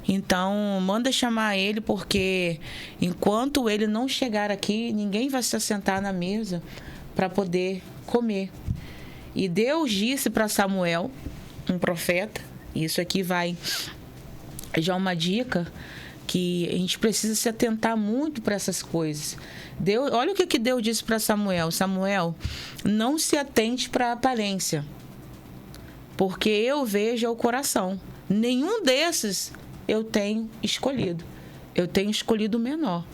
Então, manda chamar ele, porque enquanto ele não chegar aqui, ninguém vai se assentar na mesa para poder comer. E Deus disse para Samuel, um profeta, e isso aqui vai já uma dica, que a gente precisa se atentar muito para essas coisas. Olha o que Deus disse para Samuel. Samuel, não se atente para a aparência, porque eu vejo o coração. Nenhum desses eu tenho escolhido. Eu tenho escolhido o menor,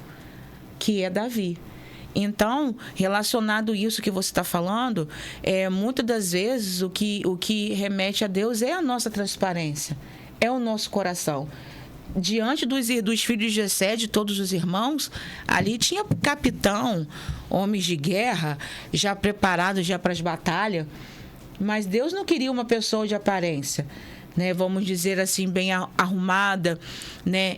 que é Davi. Então, relacionado a isso que você está falando, muitas das vezes o que remete a Deus é a nossa transparência, é o nosso coração. Diante dos filhos de Jessé, de todos os irmãos, ali tinha capitão, homens de guerra, já preparados já para as batalhas, mas Deus não queria uma pessoa de aparência, né? Vamos dizer assim, bem arrumada, né?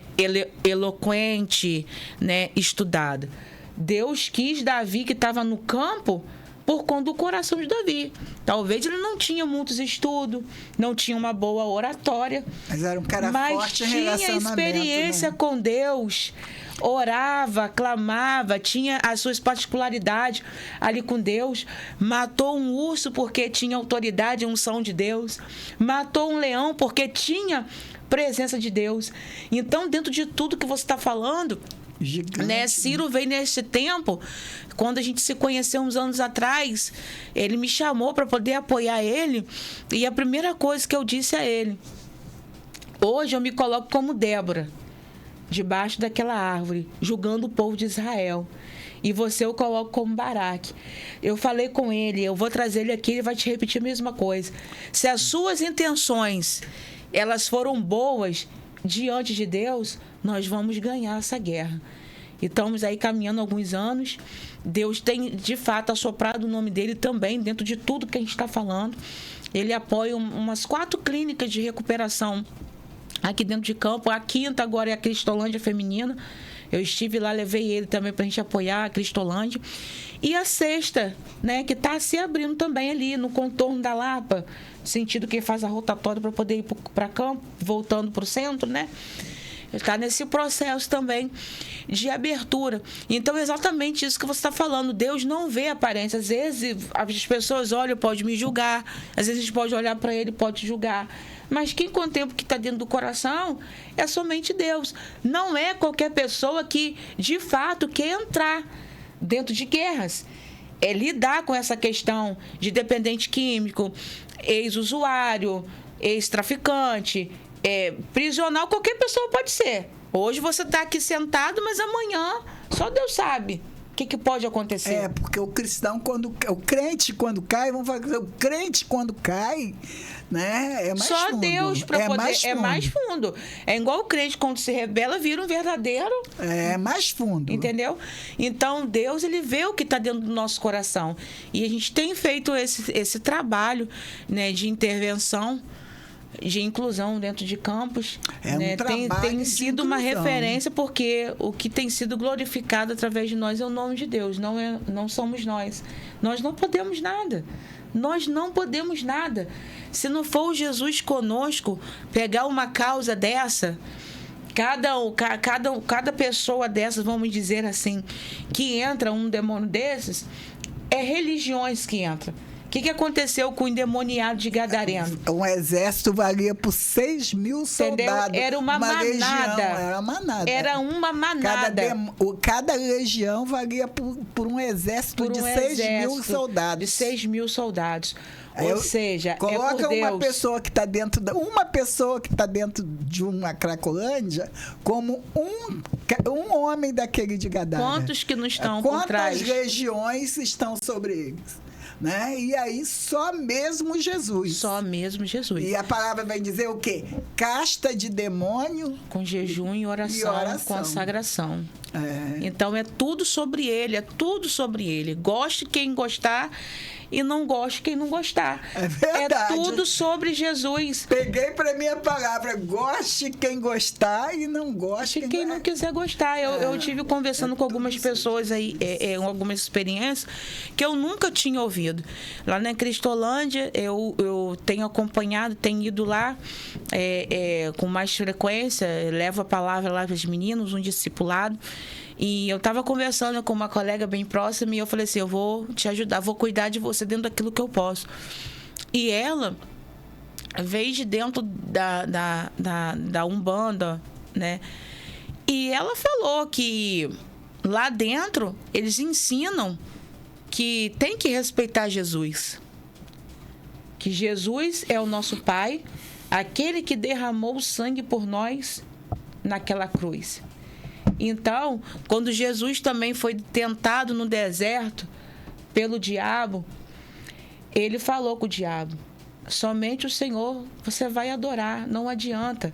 Eloquente, né? Estudada. Deus quis Davi, que estava no campo, por conta do coração de Davi. Talvez ele não tinha muitos estudos, não tinha uma boa oratória. Mas era um cara forte em relacionamento, tinha experiência, né, com Deus. Orava, clamava, tinha as suas particularidades ali com Deus. Matou um urso porque tinha autoridade e unção de Deus. Matou um leão porque tinha presença de Deus. Então, dentro de tudo que você está falando... Gigante, né? Ciro veio nesse tempo, quando a gente se conheceu uns anos atrás, ele me chamou para poder apoiar ele, e a primeira coisa que eu disse a ele: hoje eu me coloco como Débora, debaixo daquela árvore, julgando o povo de Israel, e você eu coloco como Baraque. Eu falei com ele, eu vou trazer ele aqui, ele vai te repetir a mesma coisa. Se as suas intenções elas foram boas diante de Deus, nós vamos ganhar essa guerra. E estamos aí caminhando alguns anos. Deus tem, de fato, assoprado o nome dele também dentro de tudo que a gente está falando. Ele apoia umas 4 clínicas de recuperação aqui dentro de campo. A 5ª agora é a Cristolândia Feminina. Eu estive lá, levei ele também para a gente apoiar a Cristolândia. E a 6ª, né, que está se abrindo também ali no contorno da Lapa, sentido que faz a rotatória para poder ir para campo, voltando para o centro, né? Está nesse processo também de abertura. Então, é exatamente isso que você está falando. Deus não vê aparência. Às vezes, as pessoas olham, pode me julgar. Às vezes, a gente pode olhar para ele, pode julgar. Mas quem contempla o que está dentro do coração é somente Deus. Não é qualquer pessoa que, de fato, quer entrar dentro de guerras. É lidar com essa questão de dependente químico, ex-usuário, ex-traficante, prisional, qualquer pessoa pode ser. Hoje você está aqui sentado, mas amanhã só Deus sabe o que pode acontecer. Porque o cristão, o crente quando cai, vamos falar, o crente quando cai, né, é mais só fundo. Deus para poder. É mais fundo. É igual o crente quando se rebela, vira um verdadeiro. É mais fundo. Entendeu? Então, Deus, ele vê o que está dentro do nosso coração. E a gente tem feito esse trabalho, né, de intervenção, de inclusão dentro de campos, né? Tem sido uma referência, porque o que tem sido glorificado através de nós é o nome de Deus, não somos nós. Nós não podemos nada. Nós não podemos nada. Se não for o Jesus conosco, pegar uma causa dessa, cada pessoa dessas, vamos dizer assim, que entra um demônio desses, é religiões que entram. O que aconteceu com o endemoniado de Gadareno? Um exército valia por 6.000 soldados. Era uma manada. Legião, era uma manada. Era uma manada. Cada legião valia por um exército de 6.000 soldados. De 6.000 soldados. Ou seja, coloca é por Deus. uma pessoa que está dentro de uma Cracolândia como um homem daquele de Gadara. Quantos que não estão por trás? Quantas legiões estão sobre eles? Né? E aí só mesmo Jesus. Só mesmo Jesus. E a palavra vai dizer o quê? Casta de demônio. Com jejum e oração. Consagração. Então é tudo sobre ele, Goste quem gostar e não goste quem não gostar. É verdade. É tudo sobre Jesus. Peguei para minha palavra, goste quem gostar e não goste quem não quiser gostar. Eu tive conversando com algumas pessoas aí, algumas experiências que eu nunca tinha ouvido. Lá na Cristolândia, eu tenho acompanhado, tenho ido lá com mais frequência, levo a palavra lá para os meninos, um discipulado. E eu estava conversando com uma colega bem próxima e eu falei assim, eu vou te ajudar, vou cuidar de você dentro daquilo que eu posso. E ela veio de dentro da Umbanda, né? E ela falou que lá dentro eles ensinam que tem que respeitar Jesus. Que Jesus é o nosso Pai, aquele que derramou o sangue por nós naquela cruz. Então, quando Jesus também foi tentado no deserto pelo diabo, ele falou com o diabo: somente o Senhor você vai adorar, não adianta.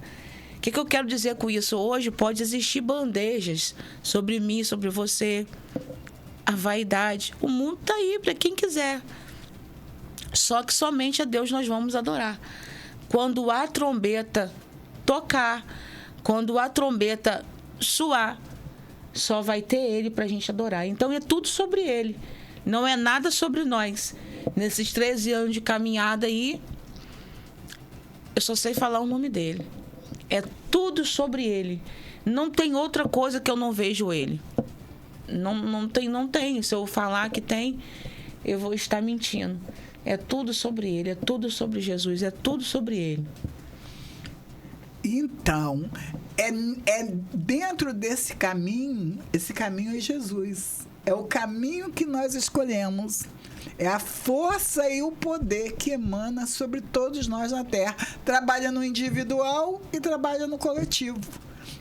O que eu quero dizer com isso? Hoje pode existir bandejas sobre mim, sobre você, a vaidade. O mundo está aí para quem quiser. Só que somente a Deus nós vamos adorar. Quando a trombeta tocar, quando a trombeta soar, só vai ter Ele para a gente adorar. Então é tudo sobre Ele, não é nada sobre nós. Nesses 13 anos de caminhada aí, eu só sei falar o nome dele. É tudo sobre Ele. Não tem outra coisa que eu não vejo Ele. Não tem. Se eu falar que tem, eu vou estar mentindo. É tudo sobre Ele, é tudo sobre Jesus, é tudo sobre Ele. Então, é dentro desse caminho, esse caminho é Jesus. É o caminho que nós escolhemos. É a força e o poder que emana sobre todos nós na Terra. Trabalha no individual e trabalha no coletivo.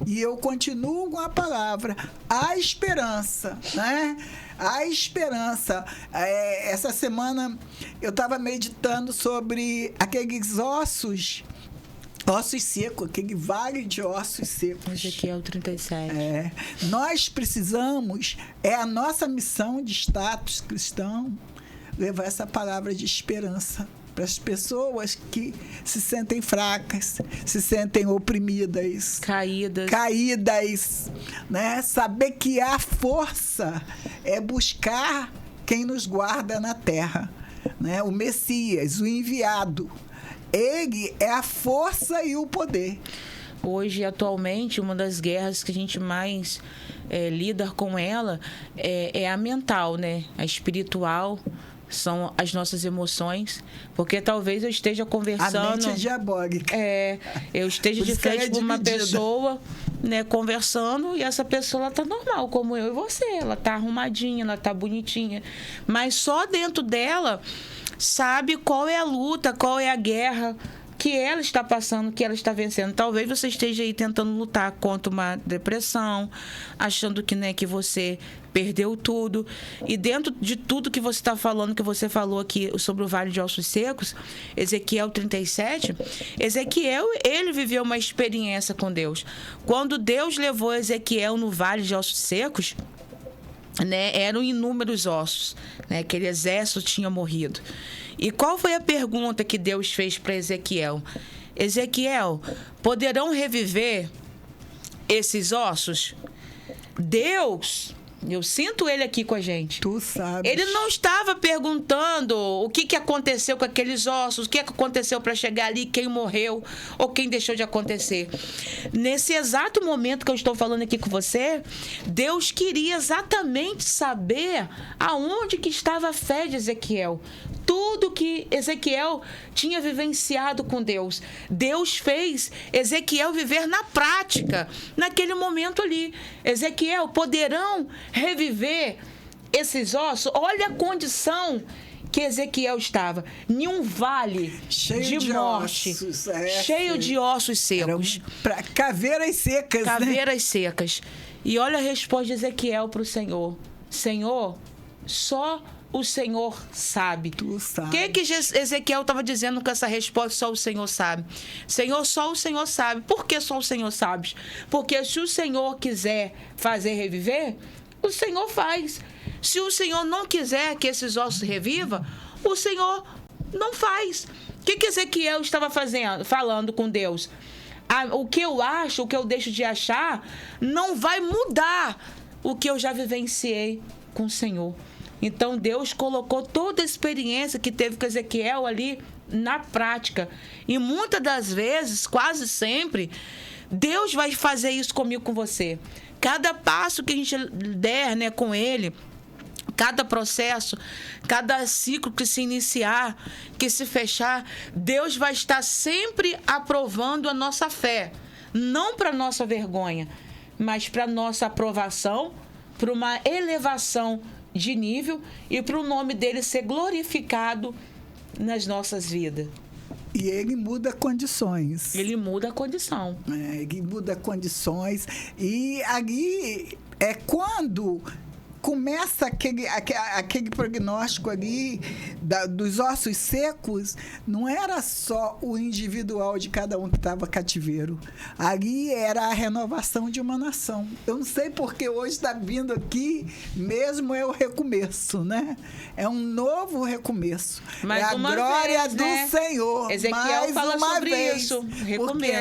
E eu continuo com a palavra, a esperança, né? A esperança. Essa semana eu estava meditando sobre aqueles ossos secos, aquele vale de ossos secos. Ezequiel 37. Nós precisamos, é a nossa missão de status cristão, levar essa palavra de esperança para as pessoas que se sentem fracas, se sentem oprimidas, caídas, né? Saber que a força é buscar quem nos guarda na terra, né? O Messias, o enviado. Ele é a força e o poder. Hoje, atualmente, uma das guerras que a gente mais lida com ela é a mental, né? A espiritual. São as nossas emoções, porque talvez eu esteja conversando... A mente é diabólica. Eu esteja de frente com uma pessoa, né, conversando, e essa pessoa está normal, como eu e você. Ela está arrumadinha, ela está bonitinha. Mas só dentro dela sabe qual é a luta, qual é a guerra que ela está passando, que ela está vencendo. Talvez você esteja aí tentando lutar contra uma depressão, achando que, né, que você perdeu tudo. E dentro de tudo que você está falando, que você falou aqui sobre o Vale de Ossos Secos, Ezequiel 37, Ezequiel, ele viveu uma experiência com Deus. Quando Deus levou Ezequiel no Vale de Ossos Secos, né, eram inúmeros ossos, né, aquele exército tinha morrido. E qual foi a pergunta que Deus fez para Ezequiel? Ezequiel, poderão reviver esses ossos? Deus, eu sinto ele aqui com a gente. Tu sabes. Ele não estava perguntando o que aconteceu com aqueles ossos, o que aconteceu para chegar ali, quem morreu ou quem deixou de acontecer. Nesse exato momento que eu estou falando aqui com você, Deus queria exatamente saber aonde que estava a fé de Ezequiel. Tudo que Ezequiel tinha vivenciado com Deus. Deus fez Ezequiel viver na prática, naquele momento ali. Ezequiel, poderão reviver esses ossos? Olha a condição que Ezequiel estava. Em um vale cheio de morte, ossos, cheio de ossos secos. Caveiras secas, Caveiras né? secas. E olha a resposta de Ezequiel para o Senhor. Senhor, só o Senhor sabe. Tu sabe. O que Ezequiel estava dizendo com essa resposta? Só o Senhor sabe. Senhor, só o Senhor sabe. Por que só o Senhor sabe? Porque se o Senhor quiser fazer reviver, o Senhor faz. Se o Senhor não quiser que esses ossos revivam, o Senhor não faz. O que Ezequiel estava falando com Deus? O que eu acho, o que eu deixo de achar, não vai mudar o que eu já vivenciei com o Senhor. Então, Deus colocou toda a experiência que teve com Ezequiel ali na prática. E muitas das vezes, quase sempre, Deus vai fazer isso comigo, com você. Cada passo que a gente der, né, com Ele, cada processo, cada ciclo que se iniciar, que se fechar, Deus vai estar sempre aprovando a nossa fé. Não para nossa vergonha, mas para nossa aprovação, para uma elevação de nível e para o nome dele ser glorificado nas nossas vidas. E ele muda condições. Ele muda a condição. Ele muda condições. E ali é quando começa aquele prognóstico ali dos ossos secos, não era só o individual de cada um que estava cativeiro. Ali era a renovação de uma nação. Eu não sei porque hoje está vindo aqui, mesmo é o recomeço, né? É um novo recomeço. Mais é a uma glória vez, do né? Senhor. Ezequiel mais fala uma sobre vez, isso. Recomeço.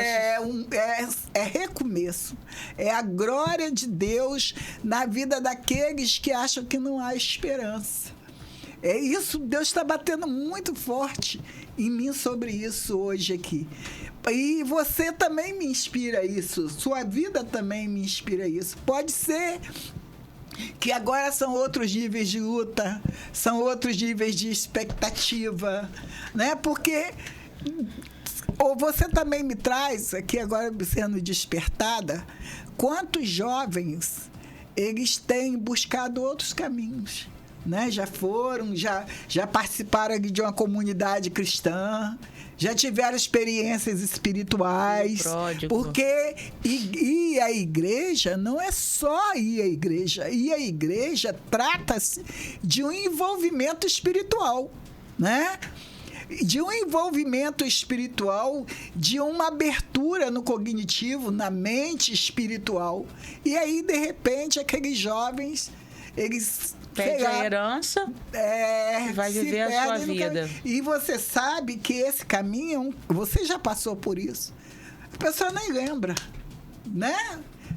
Porque é recomeço. É a glória de Deus na vida daqueles que acham que não há esperança. É isso, Deus está batendo muito forte em mim sobre isso hoje aqui. E você também me inspira isso, sua vida também me inspira isso. Pode ser que agora são outros níveis de luta, são outros níveis de expectativa, né? Porque ou você também me traz, aqui agora sendo despertada, quantos jovens eles têm buscado outros caminhos, né? Já foram, já participaram de uma comunidade cristã, já tiveram experiências espirituais, porque ir à igreja não é só ir à igreja trata-se de um envolvimento espiritual, né? De um envolvimento espiritual, de uma abertura no cognitivo, na mente espiritual. E aí, de repente, aqueles jovens, eles pede a herança e vai viver a sua vida. E você sabe que esse caminho, você já passou por isso. A pessoa nem lembra, né?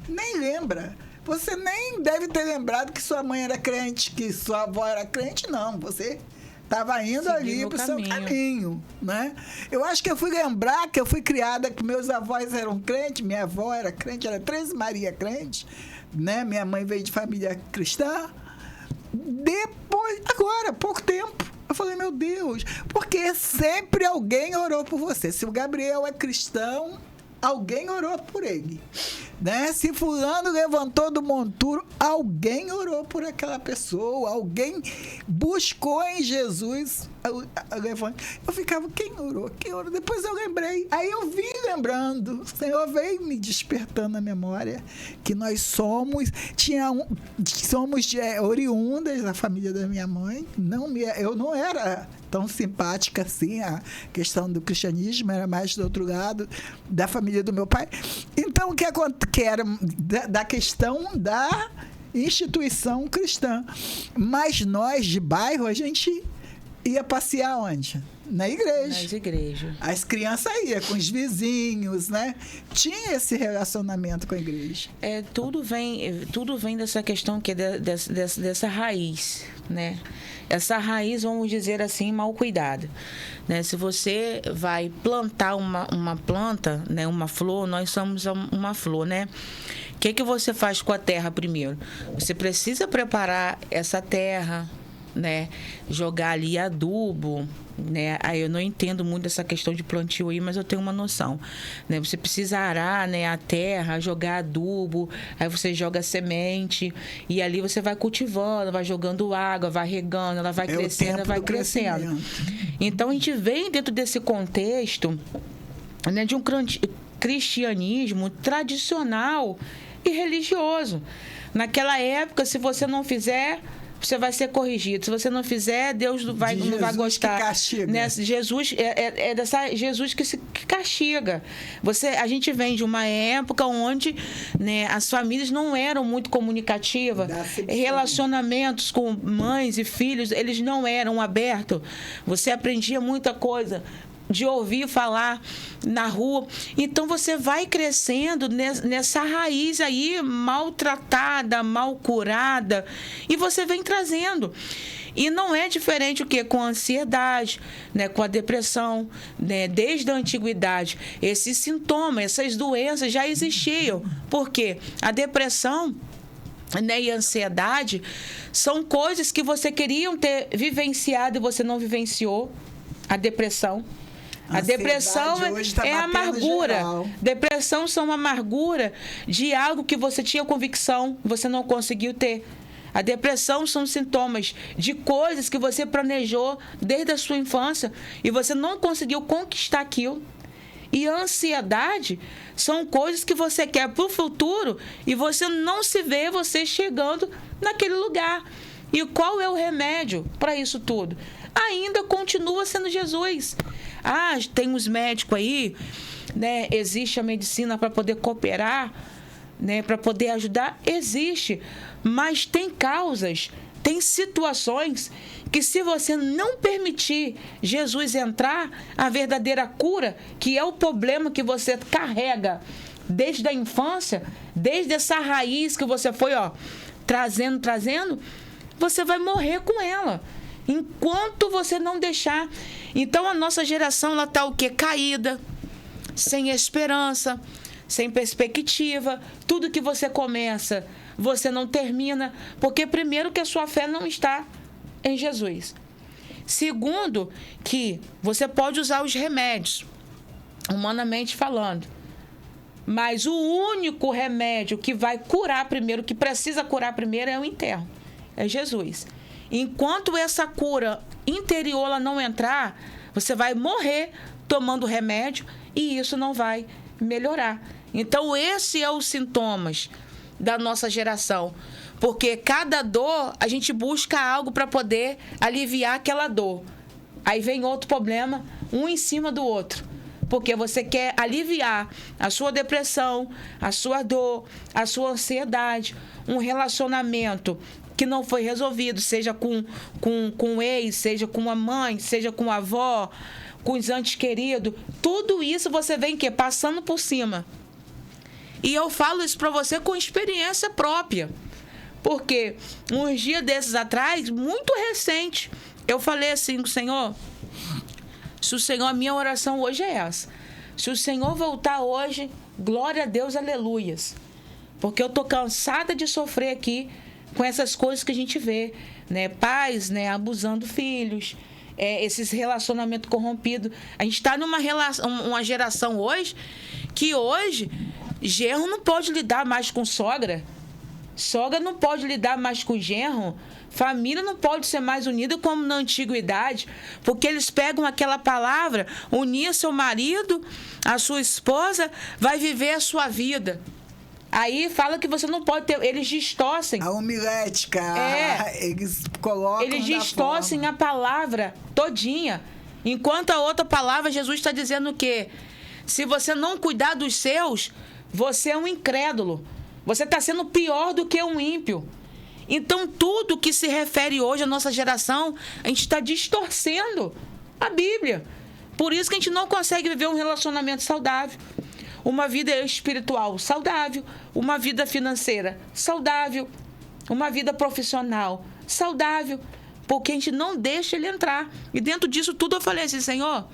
Nem lembra. Você nem deve ter lembrado que sua mãe era crente, que sua avó era crente, não. Você estava indo ali para o seu caminho, né? Eu acho que eu fui lembrar que eu fui criada, que meus avós eram crentes, minha avó era crente, era Três Maria crente, né? Minha mãe veio de família cristã. Depois, agora, há pouco tempo, eu falei, meu Deus, porque sempre alguém orou por você. Se o Gabriel é cristão, alguém orou por ele, né? Se fulano levantou do monturo, alguém orou por aquela pessoa, alguém buscou em Jesus eu ficava, quem orou? Depois eu lembrei, aí eu vim lembrando, o Senhor veio me despertando a memória que nós somos oriundas da família da minha mãe. Eu não era tão simpática assim, a questão do cristianismo era mais do outro lado da família do meu pai. Então, o que era da questão da instituição cristã. Mas nós, de bairro, a gente ia passear onde? Na igreja. Nas igrejas. As crianças iam com os vizinhos, né? Tinha esse relacionamento com a igreja. Tudo vem dessa questão que é dessa raiz, né? Essa raiz, vamos dizer assim, mal cuidada, né? Se você vai plantar uma planta, né, uma flor, nós somos uma flor, né? O que você faz com a terra primeiro? Você precisa preparar essa terra, né? Jogar ali adubo, né? Aí eu não entendo muito essa questão de plantio aí, mas eu tenho uma noção, né? Você precisa arar, né, a terra, jogar adubo, aí você joga semente e ali você vai cultivando, vai jogando água, vai regando, ela vai crescendo, vai crescendo. Então a gente vem dentro desse contexto, né, de um cristianismo tradicional e religioso. Naquela época, se você não fizer, você vai ser corrigido. Se você não fizer, Deus não vai gostar. Que castiga. Né? Jesus é dessa Jesus que castiga. A gente vem de uma época onde, né, as famílias não eram muito comunicativas. Relacionamentos com mães e filhos, eles não eram abertos. Você aprendia muita coisa de ouvir falar na rua. Então você vai crescendo nessa raiz aí maltratada, mal curada, e você vem trazendo. E não é diferente o que com a ansiedade, né, com a depressão, né, desde a antiguidade. Esses sintomas, essas doenças já existiam. Por quê? A depressão, né, e a ansiedade são coisas que você queria ter vivenciado e você não vivenciou. A depressão. A depressão é amargura. Geral. Depressão são uma amargura de algo que você tinha convicção, você não conseguiu ter. A depressão são sintomas de coisas que você planejou desde a sua infância e você não conseguiu conquistar aquilo. E a ansiedade são coisas que você quer para o futuro e você não se vê você chegando naquele lugar. E qual é o remédio para isso tudo? Ainda continua sendo Jesus. Tem os médicos aí, né? Existe a medicina para poder cooperar, né? Para poder ajudar, existe. Mas tem causas, tem situações que se você não permitir Jesus entrar, a verdadeira cura, que é o problema que você carrega desde a infância, desde essa raiz que você foi trazendo, você vai morrer com ela. Enquanto você não deixar. Então a nossa geração ela está o quê? Caída, sem esperança, sem perspectiva. Tudo que você começa, você não termina, porque primeiro que a sua fé não está em Jesus. Segundo, que você pode usar os remédios, humanamente falando, mas o único remédio que vai curar primeiro, que precisa curar primeiro, é o interno, é Jesus. Enquanto essa cura interior ela não entrar, você vai morrer tomando remédio e isso não vai melhorar. Então, esse é os sintomas da nossa geração. Porque cada dor, a gente busca algo para poder aliviar aquela dor. Aí vem outro problema, um em cima do outro. Porque você quer aliviar a sua depressão, a sua dor, a sua ansiedade, um relacionamento que não foi resolvido, seja com o ex, seja com a mãe, seja com a avó, com os entes queridos. Tudo isso você vem passando por cima. E eu falo isso para você com experiência própria. Porque uns dias desses atrás, muito recente, eu falei assim com o Senhor, se o Senhor, a minha oração hoje é essa. Se o Senhor voltar hoje, glória a Deus, aleluias. Porque eu tô cansada de sofrer aqui com essas coisas que a gente vê, né? Pais, né, abusando filhos, esses relacionamentos corrompidos. A gente está uma geração hoje que hoje genro não pode lidar mais com sogra. Sogra não pode lidar mais com genro. Família não pode ser mais unida como na antiguidade, porque eles pegam aquela palavra, unir seu marido, a sua esposa, vai viver a sua vida. Aí fala que você não pode ter... Eles distorcem. A homilética. Eles colocam. Eles distorcem a palavra todinha. Enquanto a outra palavra, Jesus está dizendo o quê? Se você não cuidar dos seus, você é um incrédulo. Você está sendo pior do que um ímpio. Então, tudo que se refere hoje à nossa geração, a gente está distorcendo a Bíblia. Por isso que a gente não consegue viver um relacionamento saudável. Uma vida espiritual saudável, uma vida financeira saudável, uma vida profissional saudável, porque a gente não deixa ele entrar. E dentro disso tudo eu falei assim, Senhor,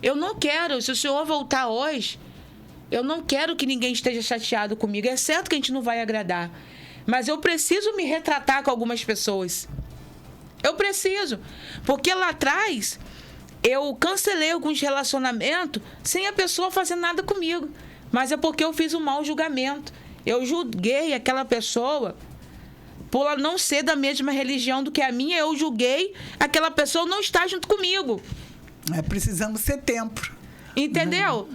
eu não quero, se o Senhor voltar hoje, eu não quero que ninguém esteja chateado comigo. É certo que a gente não vai agradar, mas eu preciso me retratar com algumas pessoas. Eu preciso, porque lá atrás eu cancelei alguns relacionamentos sem a pessoa fazer nada comigo. Mas é porque eu fiz um mau julgamento. Eu julguei aquela pessoa por ela não ser da mesma religião do que a minha. Eu julguei aquela pessoa não estar junto comigo. Precisamos ser tempo. Entendeu?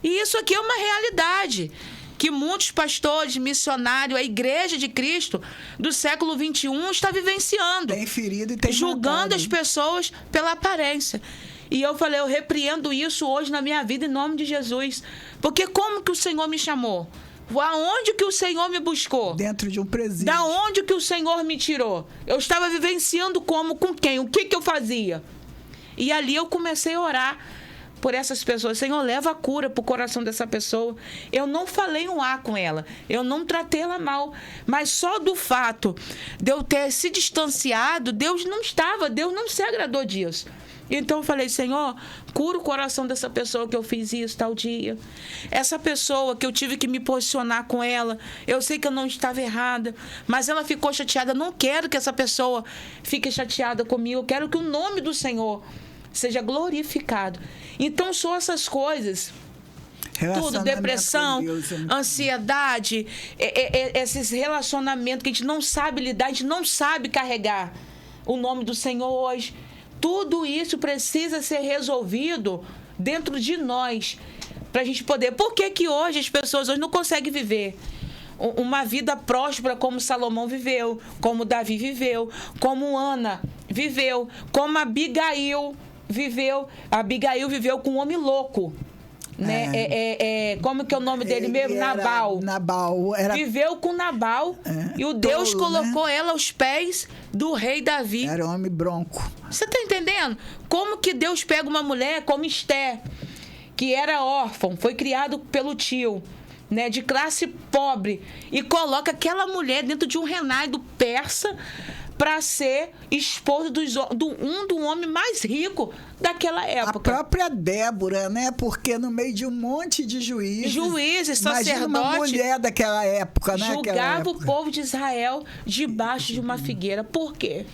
E isso aqui é uma realidade que muitos pastores, missionários, a Igreja de Cristo do século XXI está vivenciando. Tem ferido e tem julgando matado. as pessoas pela aparência. E eu falei, eu repreendo isso hoje na minha vida em nome de Jesus. Porque como que o Senhor me chamou? Aonde que o Senhor me buscou? Dentro de um presídio. Da onde que o Senhor me tirou? Eu estava vivenciando como? Com quem? O que eu fazia? E ali eu comecei a orar por essas pessoas. Senhor, leva a cura para o coração dessa pessoa. Eu não falei um A com ela. Eu não tratei ela mal. Mas só do fato de eu ter se distanciado, Deus não se agradou disso. Então eu falei, Senhor, cura o coração dessa pessoa que eu fiz isso tal dia. Essa pessoa que eu tive que me posicionar com ela, eu sei que eu não estava errada, mas ela ficou chateada. Não quero que essa pessoa fique chateada comigo. Eu quero que o nome do Senhor seja glorificado. Então são essas coisas tudo, depressão, ansiedade, esses relacionamentos que a gente não sabe lidar, a gente não sabe carregar o nome do Senhor hoje. Tudo isso precisa ser resolvido dentro de nós, para a gente poder... Por que que hoje as pessoas hoje não conseguem viver uma vida próspera como Salomão viveu, como Davi viveu, como Ana viveu, como Abigail viveu? Abigail viveu com um homem louco, né? Como que é o nome dele mesmo? Nabal. Viveu com Nabal e o Deus colocou ela aos pés do rei Davi. Era um homem bronco. Você tá entendendo? Como que Deus pega uma mulher como Esté, que era órfã, foi criado pelo tio, né, de classe pobre, e coloca aquela mulher dentro de um reinado persa para ser esposa do homem mais rico daquela época. A própria Débora, né? Porque no meio de um monte de juízes, sacerdotes, uma mulher daquela época, né? Julgava o povo de Israel debaixo de uma figueira. Por quê?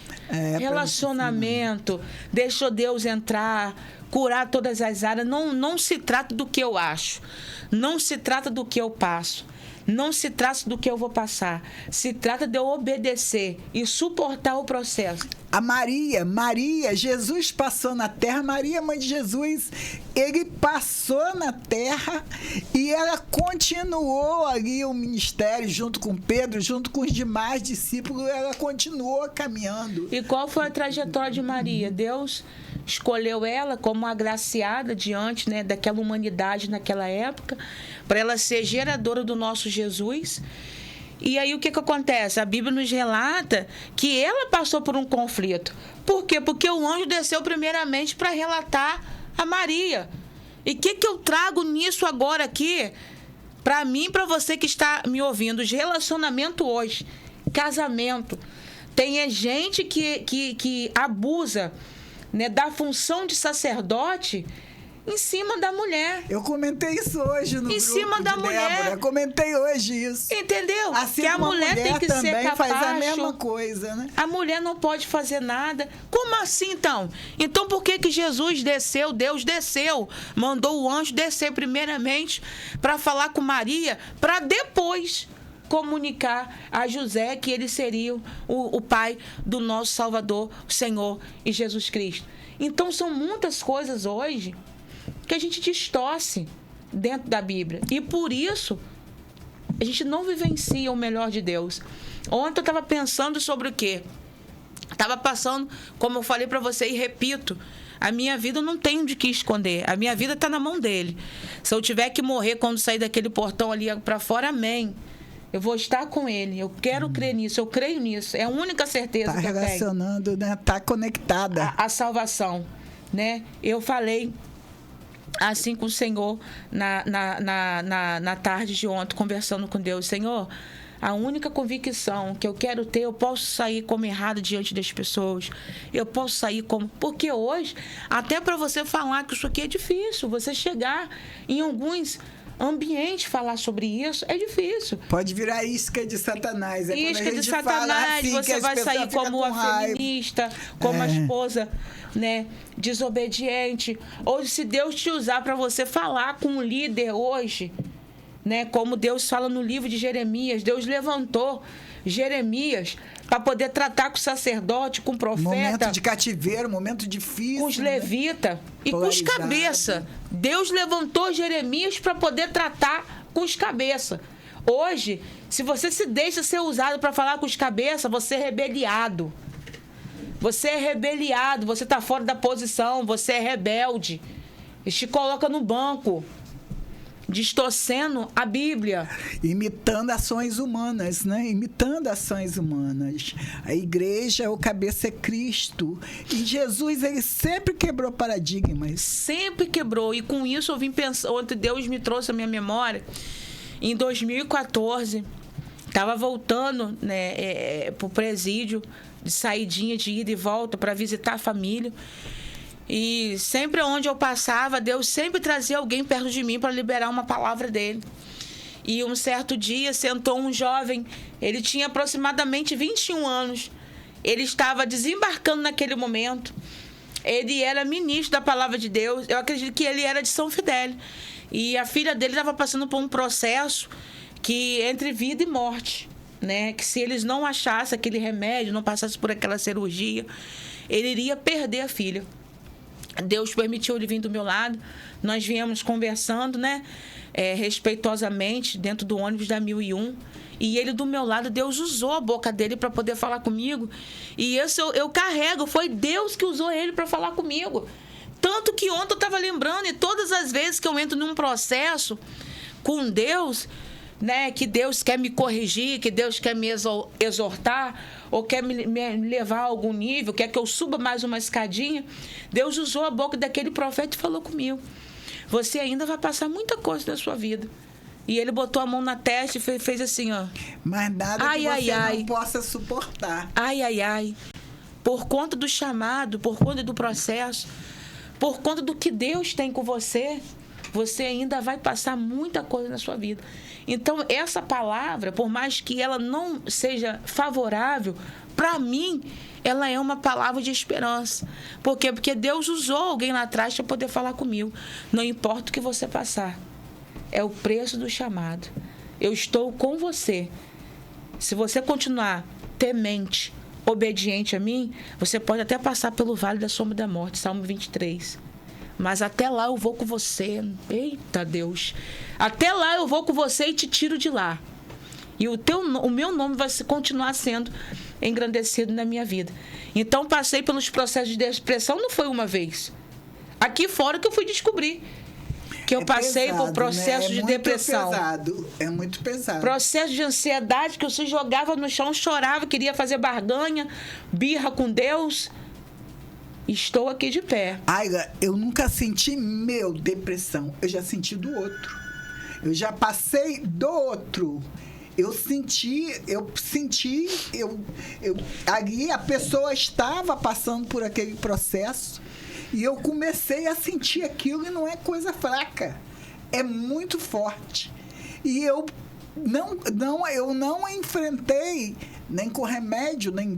Relacionamento, deixou Deus entrar, curar todas as áreas. Não se trata do que eu acho, não se trata do que eu passo, não se trata do que eu vou passar. Se trata de eu obedecer e suportar o processo. A Maria, Jesus passou na terra. Maria, mãe de Jesus, ele passou na terra e ela continuou ali o ministério junto com Pedro, junto com os demais discípulos. Ela continuou caminhando. E qual foi a trajetória de Maria? Deus escolheu ela como agraciada diante, né, daquela humanidade naquela época, para ela ser geradora do nosso Jesus. E aí o que acontece? A Bíblia nos relata que ela passou por um conflito. Por quê? Porque o anjo desceu primeiramente para relatar a Maria. E o que eu trago nisso agora aqui? Para mim e para você que está me ouvindo, os relacionamentos hoje, casamento, tem gente que abusa, né, da função de sacerdote em cima da mulher. Eu comentei isso hoje no grupo em cima da mulher. Débora. Eu comentei hoje isso. Entendeu? Assim, que a mulher tem que ser capaz. Faz a mesma coisa, né? A mulher não pode fazer nada. Como assim, então? Então, por que Jesus desceu? Deus desceu, mandou o anjo descer primeiramente para falar com Maria, para depois comunicar a José que ele seria o pai do nosso Salvador, o Senhor e Jesus Cristo. Então, são muitas coisas hoje que a gente distorce dentro da Bíblia. E por isso, a gente não vivencia o melhor de Deus. Ontem eu estava pensando sobre o quê? Estava passando, como eu falei para você e repito, a minha vida eu não tenho de que esconder. A minha vida está na mão dele. Se eu tiver que morrer quando sair daquele portão ali para fora, amém. Eu vou estar com ele. Eu quero crer nisso. Eu creio nisso. É a única certeza que eu tenho. Está relacionando, né? Está conectada. A salvação, né? Eu falei assim com o Senhor na tarde de ontem, conversando com Deus. Senhor, a única convicção que eu quero ter, eu posso sair como errado diante das pessoas. Eu posso sair como... Porque hoje, até para você falar que isso aqui é difícil, você chegar em alguns ambiente falar sobre isso é difícil. Pode virar isca de Satanás. Isca de Satanás, assim, você vai sair como a feminista, como a esposa, né, desobediente. Ou se Deus te usar para você falar com um líder hoje, né, como Deus fala no livro de Jeremias, Deus levantou Jeremias para poder tratar com o sacerdote, com o profeta. Momento de cativeiro, momento difícil. Com os levitas, né? E com os cabeças. Deus levantou Jeremias para poder tratar com os cabeças. Hoje, se você se deixa ser usado para falar com os cabeças, você é rebeliado. Você é rebeliado, você está fora da posição, você é rebelde. Eles te colocam no banco, distorcendo a Bíblia. Imitando ações humanas, né? Imitando ações humanas. A igreja, o cabeça é Cristo. E Jesus, ele sempre quebrou paradigmas. Sempre quebrou. E com isso eu vim pensar, ontem Deus me trouxe a minha memória. Em 2014, estava voltando, né, para o presídio, de saidinha, de ida e volta, para visitar a família. E sempre onde eu passava, Deus sempre trazia alguém perto de mim para liberar uma palavra dele. E um certo dia sentou um jovem, ele tinha aproximadamente 21 anos. Ele estava desembarcando naquele momento. Ele era ministro da palavra de Deus. Eu acredito que ele era de São Fidélis. E a filha dele estava passando por um processo que entre vida e morte, né? Que se eles não achassem aquele remédio, não passassem por aquela cirurgia, ele iria perder a filha. Deus permitiu ele vir do meu lado. Nós viemos conversando, né? Respeitosamente, dentro do ônibus da 1001. E ele do meu lado, Deus usou a boca dele para poder falar comigo. E isso eu carrego, foi Deus que usou ele para falar comigo. Tanto que ontem eu estava lembrando, e todas as vezes que eu entro num processo com Deus, né, que Deus quer me corrigir, que Deus quer me exortar, ou quer me levar a algum nível, quer que eu suba mais uma escadinha, Deus usou a boca daquele profeta e falou comigo: você ainda vai passar muita coisa na sua vida. E ele botou a mão na testa e fez assim, ó. Mas nada que você não possa suportar. Ai, ai, ai. Por conta do chamado, por conta do processo, por conta do que Deus tem com você, você ainda vai passar muita coisa na sua vida. Então, essa palavra, por mais que ela não seja favorável, para mim, ela é uma palavra de esperança. Por quê? Porque Deus usou alguém lá atrás para poder falar comigo. Não importa o que você passar. É o preço do chamado. Eu estou com você. Se você continuar temente, obediente a mim, você pode até passar pelo vale da sombra da morte, Salmo 23. Mas até lá eu vou com você. Eita Deus. Até lá eu vou com você e te tiro de lá. E o meu nome vai continuar sendo engrandecido na minha vida. Então passei pelos processos de depressão, não foi uma vez. Aqui fora que eu fui descobrir que eu passei por processo de depressão. É muito pesado. Processo de ansiedade, que eu se jogava no chão, chorava, queria fazer barganha, birra com Deus. Estou aqui de pé. Ayla, eu nunca senti depressão. Eu já senti do outro. Eu já passei do outro. Ali a pessoa estava passando por aquele processo e eu comecei a sentir aquilo, e não é coisa fraca. É muito forte. E eu não enfrentei nem com remédio, nem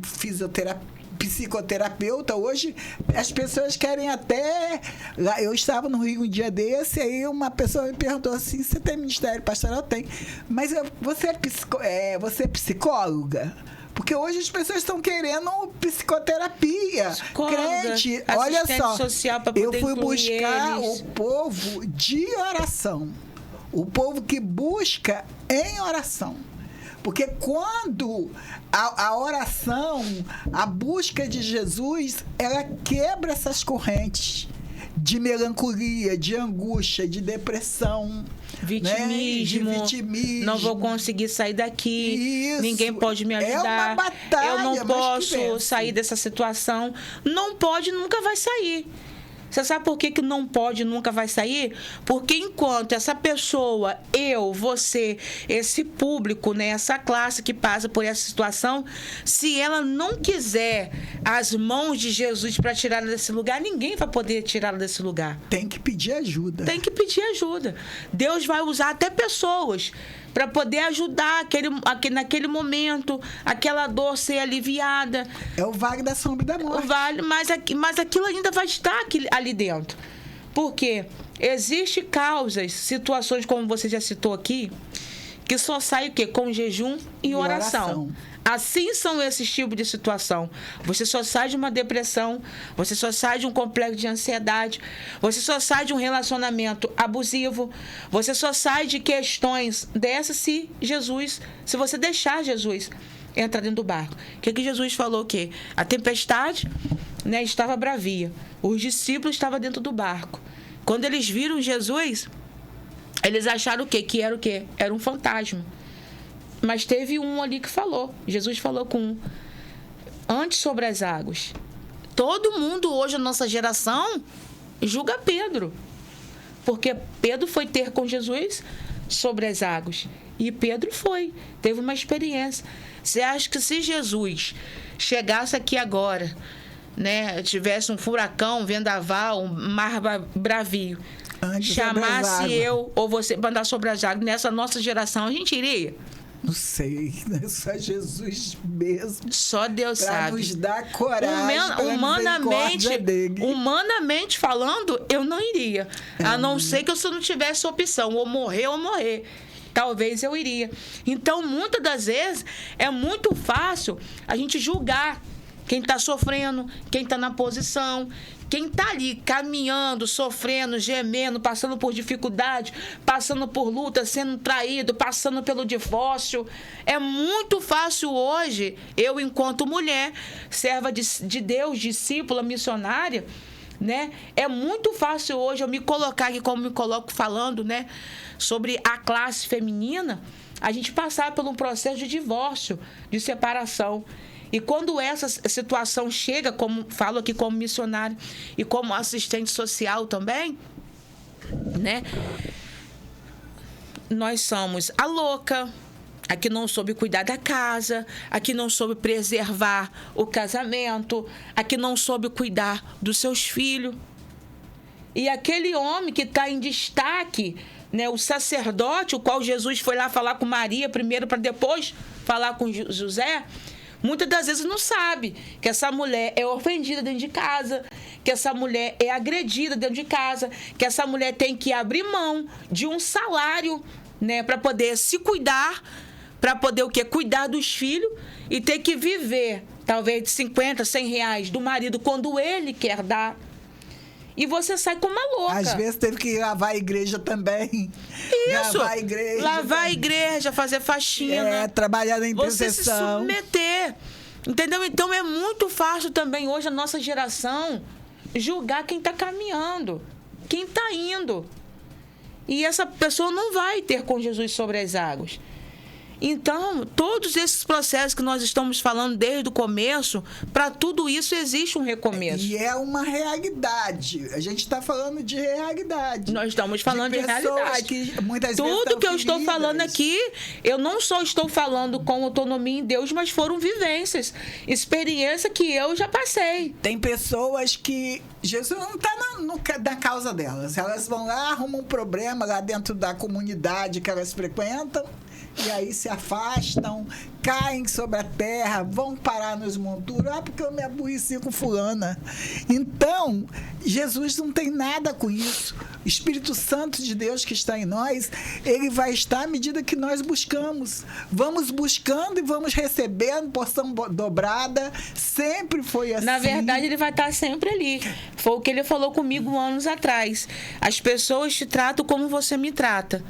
psicoterapeuta. Hoje as pessoas querem até... Eu estava no Rio um dia desse, aí uma pessoa me perguntou assim: você tem ministério pastoral? Tem. Mas você é psicóloga? Porque hoje as pessoas estão querendo psicoterapia. Crente, olha só, social pra poder eu fui buscar eles. O povo de oração. O povo que busca em oração. Porque quando a oração, a busca de Jesus, ela quebra essas correntes de melancolia, de angústia, de depressão, vitimismo, né? De vitimismo. Não vou conseguir sair daqui. Isso. Ninguém pode me ajudar. É uma batalha, eu não posso sair dessa situação. Não pode, nunca vai sair. Você sabe por que não pode, nunca vai sair? Porque enquanto essa pessoa, eu, você, esse público, né, essa classe que passa por essa situação, se ela não quiser as mãos de Jesus para tirá-la desse lugar, ninguém vai poder tirá-la desse lugar. Tem que pedir ajuda. Tem que pedir ajuda. Deus vai usar até pessoas para poder ajudar naquele momento, aquela dor ser aliviada. É o vale da sombra da morte. O vale, mas aquilo ainda vai estar ali dentro. Porque existem causas, situações, como você já citou aqui, que só sai o quê? Com jejum e oração. Assim são esses tipos de situação. Você só sai de uma depressão, você só sai de um complexo de ansiedade, você só sai de um relacionamento abusivo, você só sai de questões dessas se você deixar Jesus entrar dentro do barco. O que Jesus falou? Que a tempestade, né, estava bravia. Os discípulos estavam dentro do barco. Quando eles viram Jesus, eles acharam o quê? Que era o quê? Era um fantasma. Mas teve um ali que falou. Jesus falou com um. Antes sobre as águas. Todo mundo hoje, a nossa geração, julga Pedro. Porque Pedro foi ter com Jesus sobre as águas. E Pedro teve uma experiência. Você acha que se Jesus chegasse aqui agora, né, tivesse um furacão, um vendaval, um mar bravio, chamasse eu ou você para andar sobre as águas, nessa nossa geração, a gente iria? Não sei, é só Jesus mesmo. Só Deus sabe. Para nos dar coragem, humanamente falando, eu não iria. A não ser que eu não tivesse opção, ou morrer. Talvez eu iria. Então, muitas das vezes, é muito fácil a gente julgar quem está sofrendo, quem está na posição, quem está ali caminhando, sofrendo, gemendo, passando por dificuldade, passando por luta, sendo traído, passando pelo divórcio. É muito fácil hoje, eu, enquanto mulher, serva de Deus, discípula, missionária, né? É muito fácil hoje eu me colocar aqui, como me coloco falando, né, sobre a classe feminina, a gente passar por um processo de divórcio, de separação. E quando essa situação chega, como falo aqui como missionário e como assistente social também, né? Nós somos a louca, a que não soube cuidar da casa, a que não soube preservar o casamento, a que não soube cuidar dos seus filhos. E aquele homem que está em destaque, né, o sacerdote, o qual Jesus foi lá falar com Maria primeiro para depois falar com José, muitas das vezes não sabe que essa mulher é ofendida dentro de casa, que essa mulher é agredida dentro de casa, que essa mulher tem que abrir mão de um salário, né, para poder se cuidar, para poder o quê? Cuidar dos filhos e ter que viver, talvez, de 50, 100 reais do marido quando ele quer dar. E você sai como uma louca. Às vezes teve que lavar a igreja também. Isso. Lavar a igreja, fazer faxina. Trabalhar na intercessão. Você se submeter. Entendeu? Então é muito fácil também hoje a nossa geração julgar quem está caminhando, quem está indo. E essa pessoa não vai ter com Jesus sobre as águas. Então, todos esses processos que nós estamos falando desde o começo, para tudo isso existe um recomeço. E é uma realidade. A gente está falando de realidade. Nós estamos falando de realidade. Que muitas tudo vezes que eu estou falando aqui, eu não só estou falando com autonomia em Deus, mas foram vivências, experiência que eu já passei. Tem pessoas que Jesus não está na causa delas. Elas vão lá, arrumam um problema lá dentro da comunidade que elas frequentam, e aí se afastam, caem sobre a terra, vão parar nos monturos. Porque eu me aborreci com fulana. Então, Jesus não tem nada com isso. O Espírito Santo de Deus que está em nós, ele vai estar à medida que nós buscamos. Vamos buscando e vamos recebendo porção dobrada. Sempre foi assim. Na verdade, ele vai estar sempre ali. Foi o que ele falou comigo anos atrás. As pessoas te tratam como você me trata.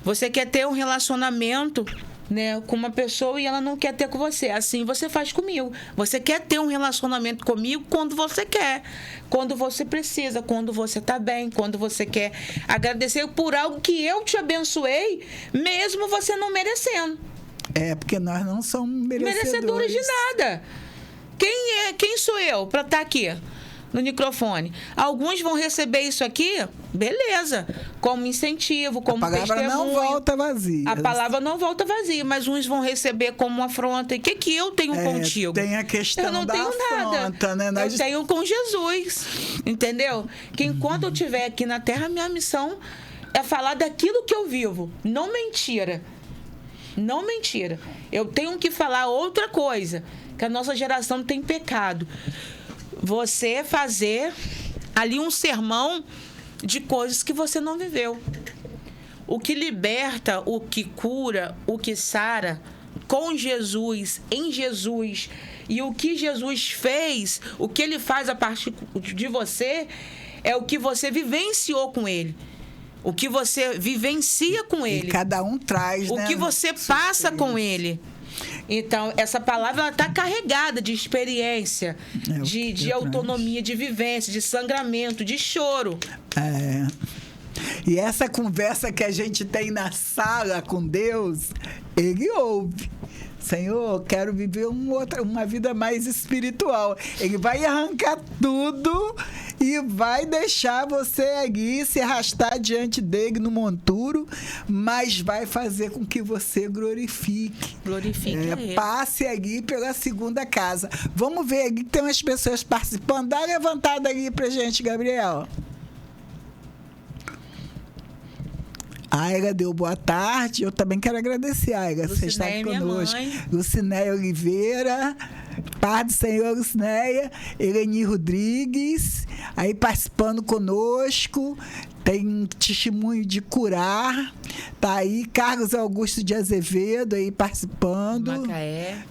Você quer ter um relacionamento, né, com uma pessoa e ela não quer ter com você. Assim você faz comigo. Você quer ter um relacionamento comigo quando você quer, quando você precisa, quando você está bem, quando você quer agradecer por algo que eu te abençoei, mesmo você não merecendo. Porque nós não somos merecedores de nada. Quem sou eu para estar aqui no microfone? Alguns vão receber isso aqui, beleza, como incentivo, como testemunho. A palavra não volta vazia. A palavra não volta vazia, mas uns vão receber como uma afronta. E o que eu tenho contigo? Tem a questão eu não da tenho afronta, nada. né? Eu tenho com Jesus, entendeu? Que enquanto eu estiver aqui na terra, minha missão é falar daquilo que eu vivo, não mentira. Não mentira. Eu tenho que falar outra coisa, que a nossa geração tem pecado. Você fazer ali um sermão de coisas que você não viveu. O que liberta, o que cura, o que sara, com Jesus, em Jesus, e o que Jesus fez, o que ele faz a partir de você, é o que você vivenciou com ele. O que você vivencia com ele. E cada um traz, o que você passa com ele. Então, essa palavra está carregada de experiência, de autonomia, de vivência, de sangramento, de choro. E essa conversa que a gente tem na sala com Deus, ele ouve. Senhor, quero viver uma vida mais espiritual. Ele vai arrancar tudo e vai deixar você ali se arrastar diante dele no monturo, mas vai fazer com que você glorifique. Passe ali pela segunda casa. Vamos ver ali que tem umas pessoas participando. Dá uma levantada ali pra gente, Gabriel. A Aira deu boa tarde. Eu também quero agradecer, Aira. Você está conosco. Lucinéia Oliveira, Paz do Senhor, Lucinéia. Eleni Rodrigues, aí participando conosco. Tem testemunho de curar. Tá aí Carlos Augusto de Azevedo aí participando.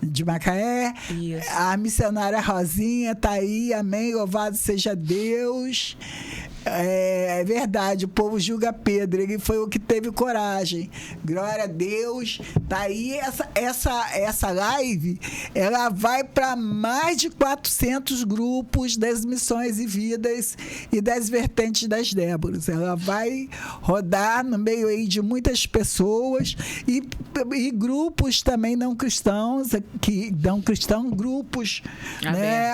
De Macaé. Isso. A missionária Rosinha tá aí. Amém. Louvado seja Deus. É verdade, o povo julga Pedro, ele foi o que teve coragem. Glória a Deus. Tá aí essa live, ela vai para mais de 400 grupos das missões e vidas e das vertentes das Déboras. Ela vai rodar no meio aí de muitas pessoas e grupos também não cristãos, grupos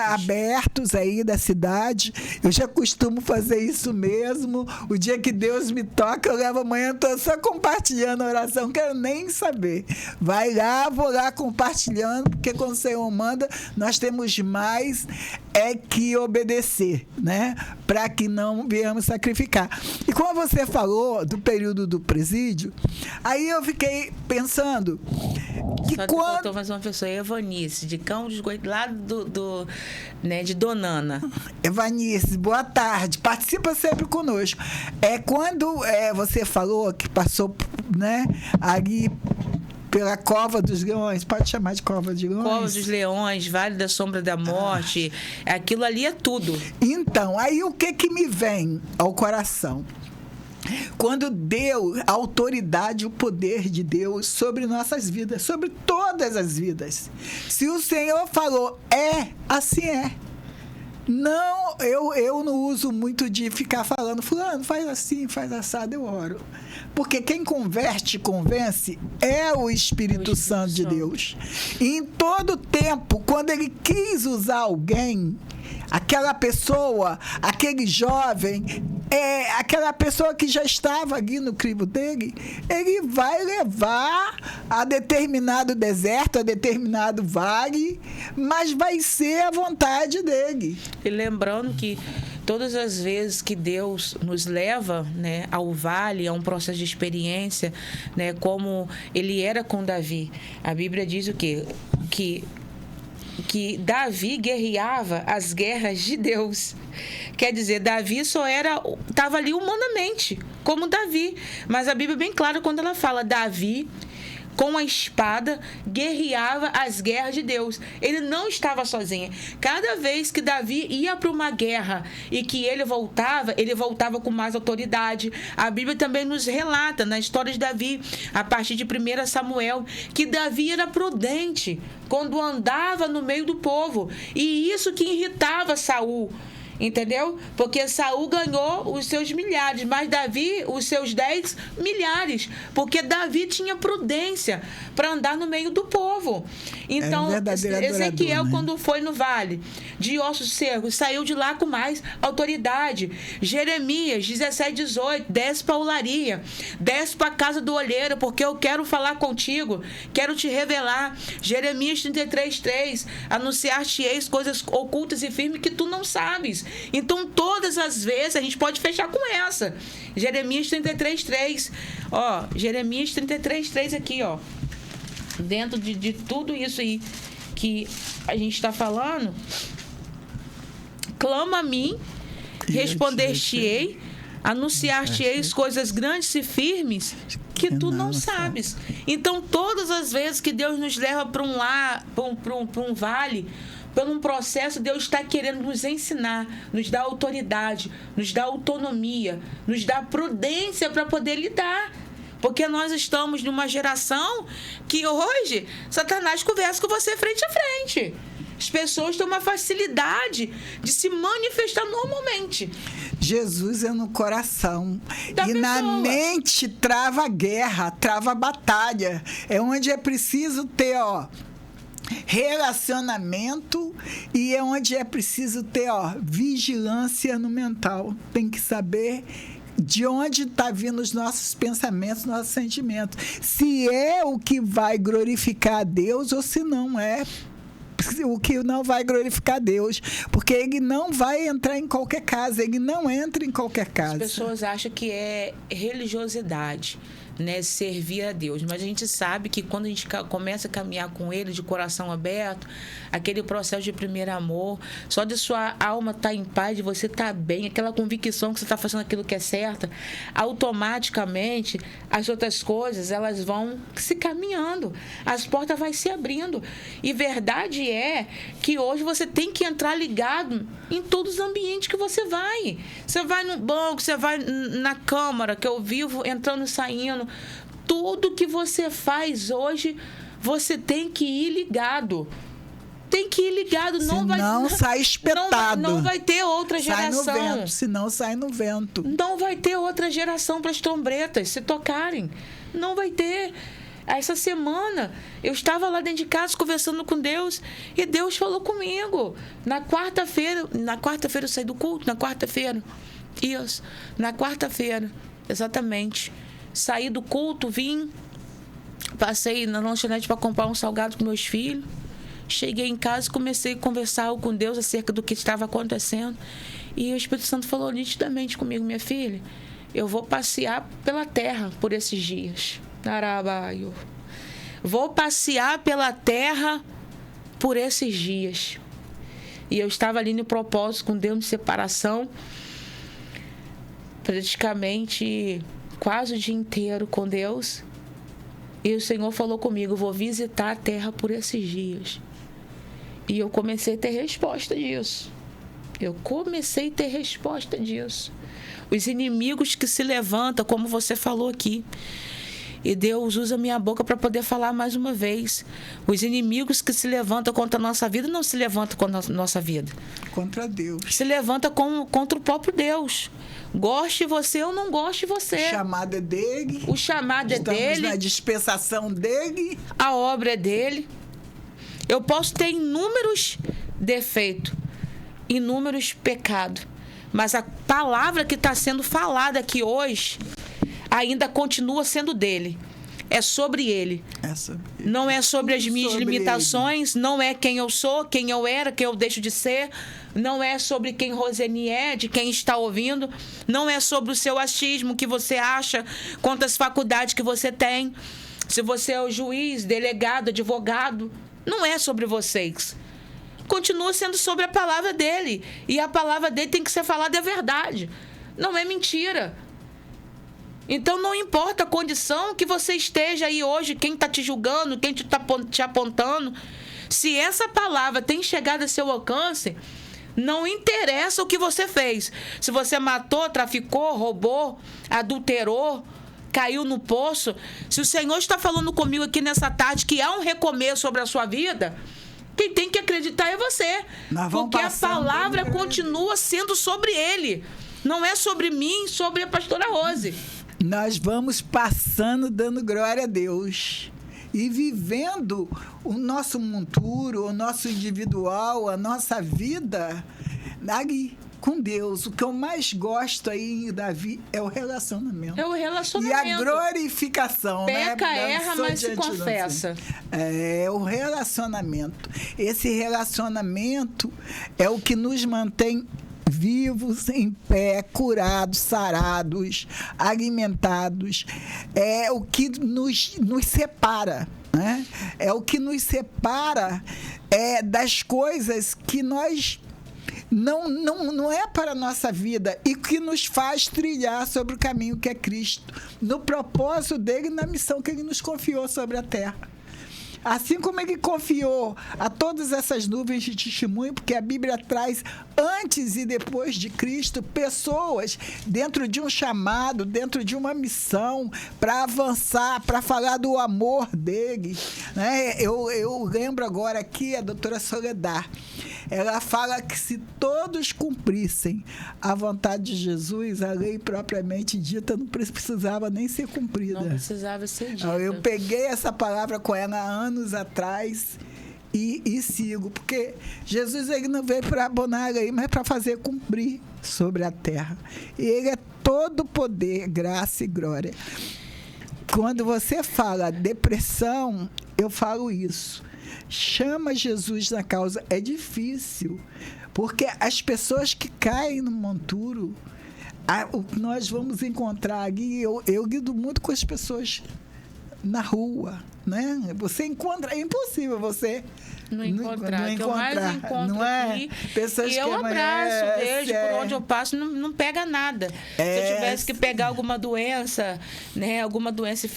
abertos aí da cidade. Eu já costumo fazer isso mesmo. O dia que Deus me toca, eu levo amanhã, estou só compartilhando a oração, quero nem saber. Vai lá, vou lá compartilhando, porque quando o Senhor manda, nós temos mais que obedecer, né? Para que não viemos sacrificar. E como você falou do período do presídio, aí eu fiquei pensando que só quando... faltou mais uma pessoa, Evanice, de Cão dos Goiás, lá de Donana. Evanice, boa tarde. Participa sempre conosco. Quando você falou que passou, né, ali pela Cova dos Leões, pode chamar de Cova dos Leões? Cova dos Leões, Vale da Sombra da Morte, aquilo ali é tudo. Então, aí o que me vem ao coração? Quando deu a autoridade, o poder de Deus sobre nossas vidas, sobre todas as vidas. Se o Senhor falou, assim é. Não, eu não uso muito de ficar falando, fulano, faz assim, faz assado, eu oro. Porque quem convence é o Espírito Santo de Deus. E em todo tempo, quando ele quis usar alguém, aquela pessoa, aquele jovem, aquela pessoa que já estava ali no crivo dele, ele vai levar a determinado deserto, a determinado vale, mas vai ser a vontade dele. E lembrando que todas as vezes que Deus nos leva, né, ao vale, a um processo de experiência, né, como ele era com Davi, a Bíblia diz o quê? Que Davi guerreava as guerras de Deus. Quer dizer, Davi estava ali humanamente, como Davi. Mas a Bíblia é bem clara quando ela fala Davi, com a espada, guerreava as guerras de Deus. Ele não estava sozinho. Cada vez que Davi ia para uma guerra e que ele voltava com mais autoridade. A Bíblia também nos relata, na história de Davi, a partir de 1 Samuel, que Davi era prudente quando andava no meio do povo. E isso que irritava Saul. Entendeu? Porque Saul ganhou os seus milhares, mas Davi os seus 10 milhares, porque Davi tinha prudência para andar no meio do povo. Então, Ezequiel, né? Quando foi no vale de ossos secos, saiu de lá com mais autoridade. Jeremias 17:18, desce para a olaria, desce para a casa do olheiro, porque eu quero falar contigo, quero te revelar. Jeremias 33:3, anunciar-te-eis coisas ocultas e firmes que tu não sabes. Então, todas as vezes, a gente pode fechar com essa. Jeremias 33:3. Ó, Jeremias 33:3 aqui, ó. Dentro de tudo isso aí que a gente está falando, clama a mim, responder-te-ei, anunciar-te-ei coisas grandes e firmes que tu não sabes. Então, todas as vezes que Deus nos leva para um vale, por um processo, Deus está querendo nos ensinar, nos dar autoridade, nos dar autonomia, nos dar prudência para poder lidar. Porque nós estamos numa geração que hoje Satanás conversa com você frente a frente. As pessoas têm uma facilidade de se manifestar normalmente. Jesus é no coração. E na mente trava a guerra, trava a batalha. É onde é preciso ter, relacionamento, e é onde é preciso ter vigilância no mental. Tem que saber de onde está vindo os nossos pensamentos, nossos sentimentos. Se é o que vai glorificar a Deus ou se não é. o que não vai glorificar Deus, porque ele não vai entrar em qualquer casa, ele não entra em qualquer casa. As pessoas acham que é religiosidade, né, servir a Deus, mas a gente sabe que quando a gente começa a caminhar com Ele de coração aberto, aquele processo de primeiro amor, só de sua alma estar em paz, de você estar bem, aquela convicção que você está fazendo aquilo que é certo, automaticamente as outras coisas elas vão se caminhando, as portas vão se abrindo. E verdade é que hoje você tem que entrar ligado em todos os ambientes que você vai. Você vai no banco, você vai na câmara, que eu vivo entrando e saindo. Tudo que você faz hoje, você tem que ir ligado. Tem que ir ligado. Não sai espetado. Não vai ter outra geração. Sai no vento, senão sai no vento. Não vai ter outra geração para as trombetas se tocarem. Não vai ter. Essa semana, eu estava lá dentro de casa conversando com Deus e Deus falou comigo. Na quarta-feira eu saí do culto, na quarta-feira. Isso, na quarta-feira, exatamente. Saí do culto, vim, passei na lanchonete para comprar um salgado com meus filhos. Cheguei em casa e comecei a conversar com Deus acerca do que estava acontecendo. E o Espírito Santo falou nitidamente comigo: minha filha, eu vou passear pela terra por esses dias. Arabaio. Vou passear pela terra por esses dias. E eu estava ali no propósito com Deus de separação, praticamente quase o dia inteiro com Deus. E o Senhor falou comigo: vou visitar a terra por esses dias. E eu comecei a ter resposta disso. Os inimigos que se levantam, como você falou aqui. E Deus usa minha boca para poder falar mais uma vez. Os inimigos que se levantam contra a nossa vida não se levantam contra a nossa vida. Contra Deus. Se levanta contra o próprio Deus. Goste você ou não goste você. O chamado é dele. O chamado é dele. Estamos na dispensação dele. A obra é dele. Eu posso ter inúmeros defeitos, inúmeros pecados, mas a palavra que está sendo falada aqui hoje ainda continua sendo dele. É sobre ele. Não é sobre as minhas limitações, não é quem eu sou, quem eu era, quem eu deixo de ser. Não é sobre quem Roseni é, de quem está ouvindo. Não é sobre o seu achismo, que você acha, quantas faculdades que você tem. Se você é o juiz, delegado, advogado. Não é sobre vocês. Continua sendo sobre a palavra dele. E a palavra dele tem que ser falada, é verdade. Não é mentira. Então, não importa a condição que você esteja aí hoje, quem está te julgando, quem está te apontando. Se essa palavra tem chegado a seu alcance, não interessa o que você fez. Se você matou, traficou, roubou, adulterou, caiu no poço. Se o Senhor está falando comigo aqui nessa tarde que há um recomeço sobre a sua vida, quem tem que acreditar é você. Porque a palavra continua sendo sobre ele. Não é sobre mim, sobre a pastora Rose. Nós vamos passando, dando glória a Deus e vivendo o nosso monturo, o nosso individual, a nossa vida ali com Deus. O que eu mais gosto aí, Davi, é o relacionamento. É o relacionamento. E a glorificação. Peca, né? erra, mas se confessa. É o relacionamento. Esse relacionamento é o que nos mantém vivos, em pé, curados, sarados, alimentados. É o que nos separa, né? É o que nos separa das coisas que nós não é para a nossa vida e que nos faz trilhar sobre o caminho que é Cristo, no propósito dele, na missão que ele nos confiou sobre a terra. Assim como ele confiou a todas essas nuvens de testemunho, porque a Bíblia traz antes e depois de Cristo pessoas dentro de um chamado, dentro de uma missão para avançar, para falar do amor dele, né? Eu lembro agora aqui a doutora Soledad. Ela fala que se todos cumprissem a vontade de Jesus, a lei propriamente dita não precisava nem ser cumprida. Não precisava ser dita. Eu peguei essa palavra com ela há anos atrás e sigo, porque Jesus ele não veio para abonar a lei, mas para fazer cumprir sobre a terra. E ele é todo poder, graça e glória. Quando você fala depressão, eu falo isso. Chama Jesus na causa. É difícil, porque as pessoas que caem no monturo, o que nós vamos encontrar ali, eu lido muito com as pessoas na rua, né? Você encontra, é impossível você não encontrar. O que eu mais encontro não é? aqui, Pessoas e eu que abraço, vejo por onde eu passo, não pega nada. Se eu tivesse que pegar alguma doença, né, alguma doença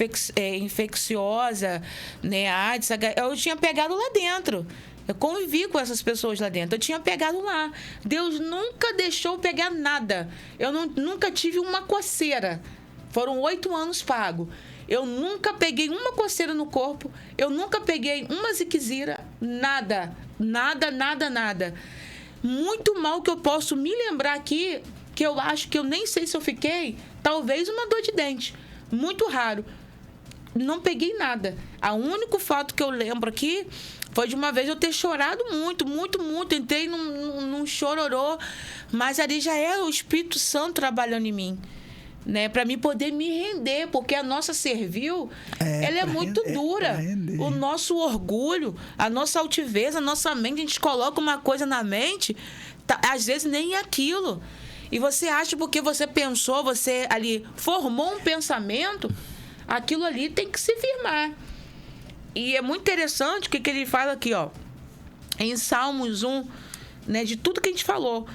infecciosa, né, AIDS, eu tinha pegado lá dentro. Eu convivi com essas pessoas lá dentro. Eu tinha pegado lá. Deus nunca deixou eu pegar nada. Eu nunca tive uma coceira. Foram 8 anos pago. Eu nunca peguei uma coceira no corpo. Eu nunca peguei uma ziquezira. Nada. Nada, nada, nada. Muito mal que eu posso me lembrar aqui, que eu acho que eu nem sei se eu fiquei, talvez uma dor de dente. Muito raro. Não peguei nada. O único fato que eu lembro aqui foi de uma vez eu ter chorado muito, muito, muito. Entrei num chororô, mas ali já era o Espírito Santo trabalhando em mim, né? Para mim poder me render, porque a nossa servil, ela é muito dura. O nosso orgulho, a nossa altivez, a nossa mente, a gente coloca uma coisa na mente, às vezes nem é aquilo. E você acha porque você pensou, você ali formou um pensamento, aquilo ali tem que se firmar. E é muito interessante o que ele fala aqui, ó, em Salmos 1, né, de tudo que a gente falou.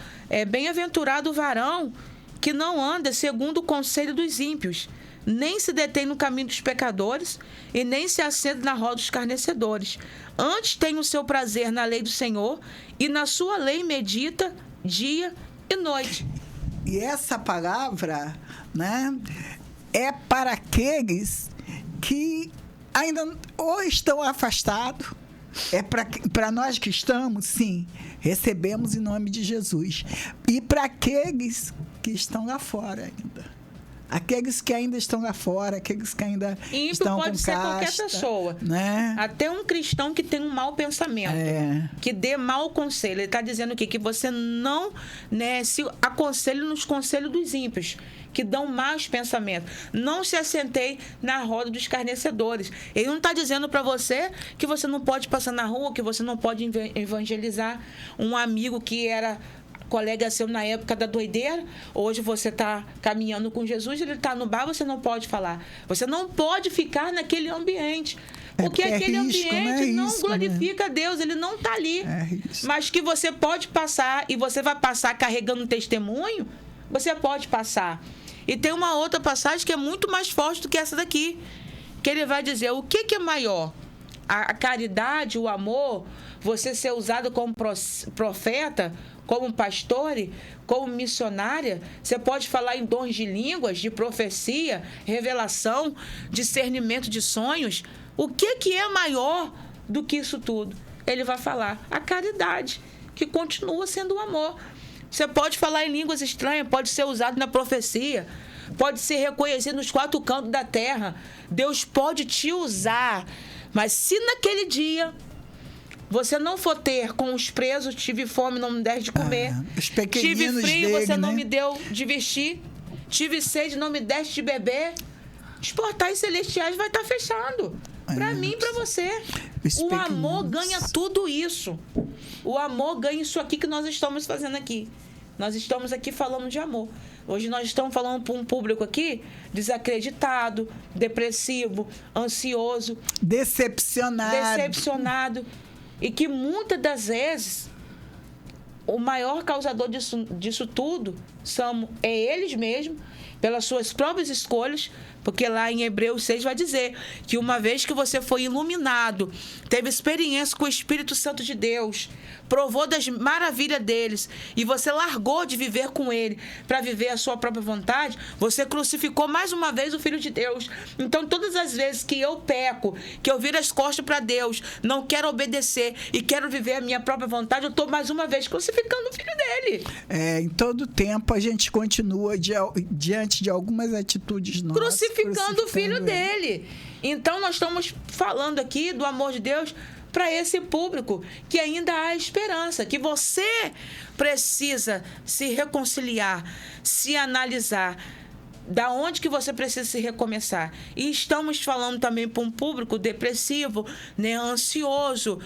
Bem-aventurado o varão que não anda segundo o conselho dos ímpios, nem se detém no caminho dos pecadores, e nem se assenta na roda dos escarnecedores. Antes tem o seu prazer na lei do Senhor, e na sua lei medita dia e noite. E essa palavra, né, é para aqueles que ainda ou estão afastados. É para nós que estamos, sim, recebemos em nome de Jesus. E para aqueles que estão lá fora ainda. Aqueles que ainda estão lá fora, aqueles que ainda estão com casta. Pode ser qualquer pessoa. Né? Até um cristão que tem um mau pensamento, que dê mau conselho. Ele está dizendo aqui que você não, né, se aconselhe nos conselhos dos ímpios, que dão maus pensamentos. Não se assentei na roda dos escarnecedores. Ele não está dizendo para você que você não pode passar na rua, que você não pode evangelizar um amigo que era colega seu na época da doideira. Hoje você está caminhando com Jesus, ele está no bar, você não pode falar. Você não pode ficar naquele ambiente. Porque aquele ambiente não glorifica a Deus, ele não está ali. Mas que você pode passar, e você vai passar carregando um testemunho, você pode passar. E tem uma outra passagem que é muito mais forte do que essa daqui, que ele vai dizer, o que é maior? A caridade, o amor, você ser usado como profeta, como pastor, como missionária, você pode falar em dons de línguas, de profecia, revelação, discernimento de sonhos. O que é maior do que isso tudo? Ele vai falar a caridade, que continua sendo o amor. Você pode falar em línguas estranhas, pode ser usado na profecia, pode ser reconhecido nos 4 cantos da terra. Deus pode te usar, mas se naquele dia você não for ter com os presos, tive fome, não me deste de comer. Tive frio, dele, você não me deu de vestir. Tive sede, não me deste de beber. Os portais celestiais vai estar fechando. Para mim e para você. O amor ganha tudo isso. O amor ganha isso aqui que nós estamos fazendo aqui. Nós estamos aqui falando de amor. Hoje nós estamos falando para um público aqui desacreditado, depressivo, ansioso, decepcionado. E que muitas das vezes o maior causador disso tudo é eles mesmos, pelas suas próprias escolhas, porque lá em Hebreus 6 vai dizer que uma vez que você foi iluminado, teve experiência com o Espírito Santo de Deus, provou das maravilhas deles, e você largou de viver com ele para viver a sua própria vontade, você crucificou mais uma vez o Filho de Deus. Então, todas as vezes que eu peco, que eu viro as costas para Deus, não quero obedecer e quero viver a minha própria vontade, eu estou mais uma vez crucificando o Filho dele. Em todo tempo a gente continua diante de algumas atitudes nossas, crucificando o Filho dele. Então, nós estamos falando aqui do amor de Deus para esse público, que ainda há esperança, que você precisa se reconciliar, se analisar, Da onde que você precisa se recomeçar? E estamos falando também para um público depressivo, né, ansioso,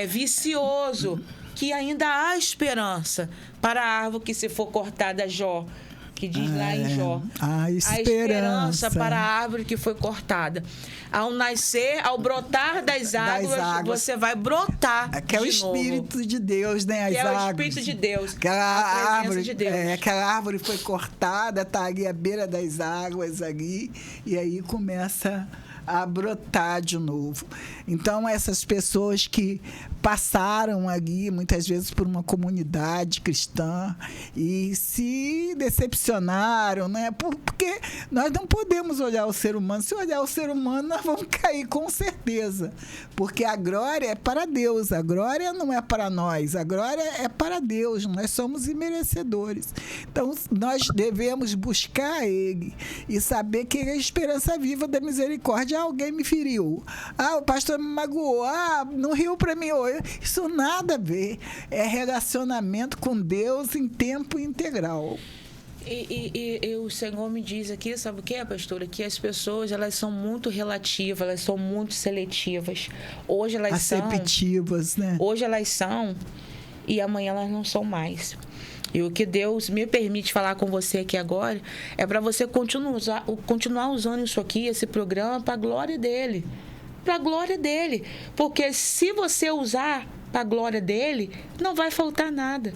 vicioso, que ainda há esperança para a árvore que, se for cortada, Jó, que diz lá em Jó. A esperança para a árvore que foi cortada. Ao nascer, ao brotar das águas, você vai brotar. Que é o Espírito de Deus, né? As que é águas. o Espírito de Deus. Aquela árvore, de Deus. Aquela árvore foi cortada, está ali à beira das águas ali, e aí começa a brotar de novo. Então, essas pessoas que passaram ali, muitas vezes, por uma comunidade cristã e se decepcionaram, né? Porque nós não podemos olhar o ser humano. Se olhar o ser humano, nós vamos cair com certeza. Porque a glória é para Deus. A glória não é para nós. A glória é para Deus. Nós somos imerecedores. Então, nós devemos buscar Ele e saber que Ele é a esperança viva da misericórdia. Alguém me feriu. O pastor me magoou. Não riu para mim hoje. Isso nada a ver. É relacionamento com Deus em tempo integral. E o Senhor me diz aqui, sabe o que, pastora? Que as pessoas, elas são muito relativas, elas são muito seletivas. Hoje elas aceptivas, né? Hoje elas são e amanhã elas não são mais. E o que Deus me permite falar com você aqui agora é para você continuar usando isso aqui, esse programa, para a glória dele. Para a glória dele. Porque se você usar para a glória dele, não vai faltar nada.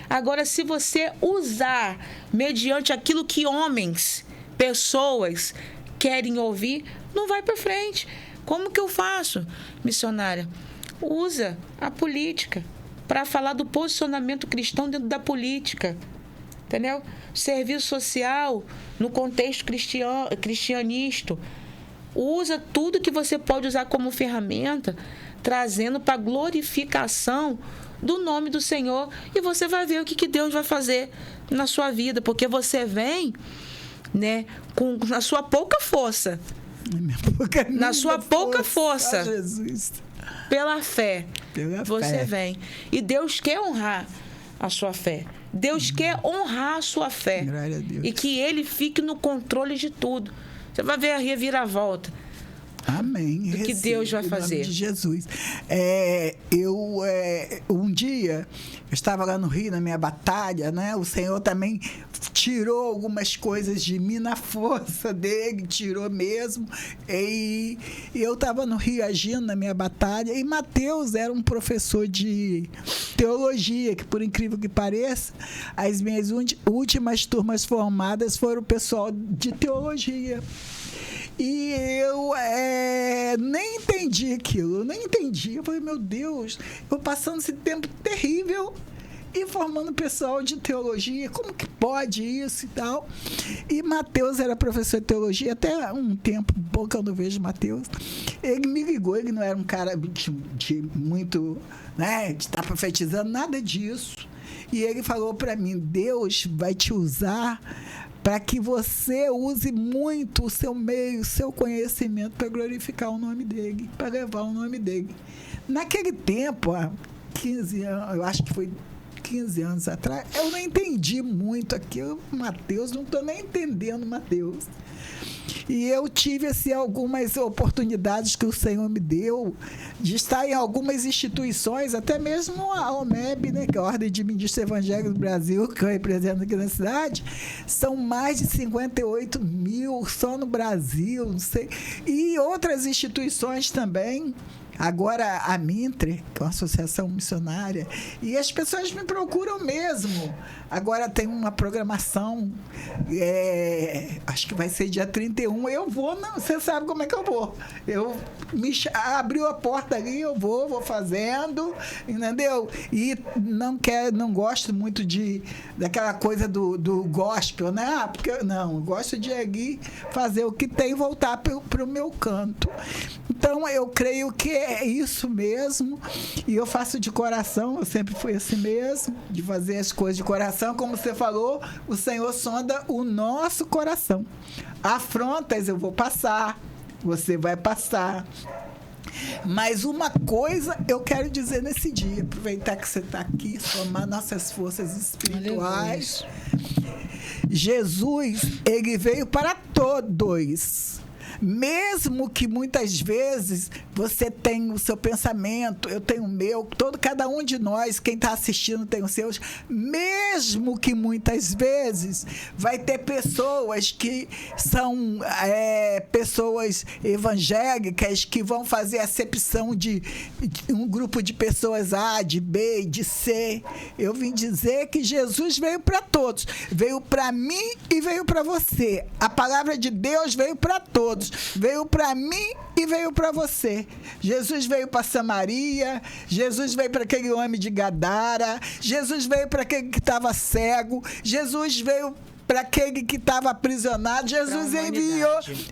Agora, se você usar mediante aquilo que homens, pessoas querem ouvir, não vai para frente. Como que eu faço, missionária? Usa a política para falar do posicionamento cristão dentro da política. Entendeu? Serviço social no contexto cristianista. Usa tudo que você pode usar como ferramenta, trazendo para a glorificação do nome do Senhor, e você vai ver o que Deus vai fazer na sua vida, porque você vem, né, com a sua pouca força. Na sua pouca força. Jesus. Pela fé. Você vem. E Deus quer honrar a sua fé. Deus quer honrar a sua fé. Glória a Deus. E que Ele fique no controle de tudo. Você vai ver a reviravolta. Amém. Do que Deus vai fazer. Em nome de Jesus. Um dia, eu estava lá no Rio, na minha batalha, né? O Senhor também tirou algumas coisas de mim na força dele, tirou mesmo. E eu estava no Rio agindo na minha batalha, e Mateus era um professor de teologia, que, por incrível que pareça, as minhas últimas turmas formadas foram o pessoal de teologia. E eu nem entendi aquilo, nem entendi. Eu falei, meu Deus, eu passando esse tempo terrível e formando pessoal de teologia, como que pode isso e tal? E Mateus era professor de teologia, até um tempo, bom que eu não vejo Mateus. Ele me ligou, ele não era um cara de muito, né, de estar profetizando, nada disso. E ele falou para mim, Deus vai te usar para que você use muito o seu meio, o seu conhecimento para glorificar o nome dele, para levar o nome dele. Naquele tempo, há 15 anos, eu acho que foi 15 anos atrás, eu não entendi muito aquilo, Mateus, não estou nem entendendo Mateus. E eu tive assim, algumas oportunidades que o Senhor me deu de estar em algumas instituições, até mesmo a OMEB, né, que é a Ordem de Ministros Evangélicos do Brasil, que eu represento aqui na cidade. São mais de 58 mil só no Brasil, não sei. E outras instituições também. Agora, a Mintre, que é uma associação missionária, e as pessoas me procuram mesmo. Agora tem uma programação, acho que vai ser dia 31. Eu vou, não, você sabe como é que eu vou. Abriu a porta ali, eu vou fazendo, entendeu? E não gosto muito daquela coisa do gospel, né? Porque não, eu gosto de ir fazer o que tem e voltar para o meu canto. Então, eu creio que é isso mesmo, e eu faço de coração, eu sempre fui assim mesmo, de fazer as coisas de coração, como você falou, o Senhor sonda o nosso coração. Afrontas eu vou passar, você vai passar. Mas uma coisa eu quero dizer nesse dia, aproveitar que você está aqui, somar nossas forças espirituais. Jesus, ele veio para todos. Mesmo que muitas vezes você tenha o seu pensamento, eu tenho o meu, cada um de nós, quem está assistindo tem os seus, mesmo que muitas vezes vai ter pessoas que são pessoas evangélicas que vão fazer acepção de um grupo de pessoas A, de B, de C. Eu vim dizer que Jesus veio para todos, veio para mim e veio para você. A palavra de Deus veio para todos. Veio para mim e veio para você. Jesus veio para Samaria, Jesus veio para aquele homem de Gadara, Jesus veio para aquele que estava cego, Jesus veio para aquele que estava aprisionado. Jesus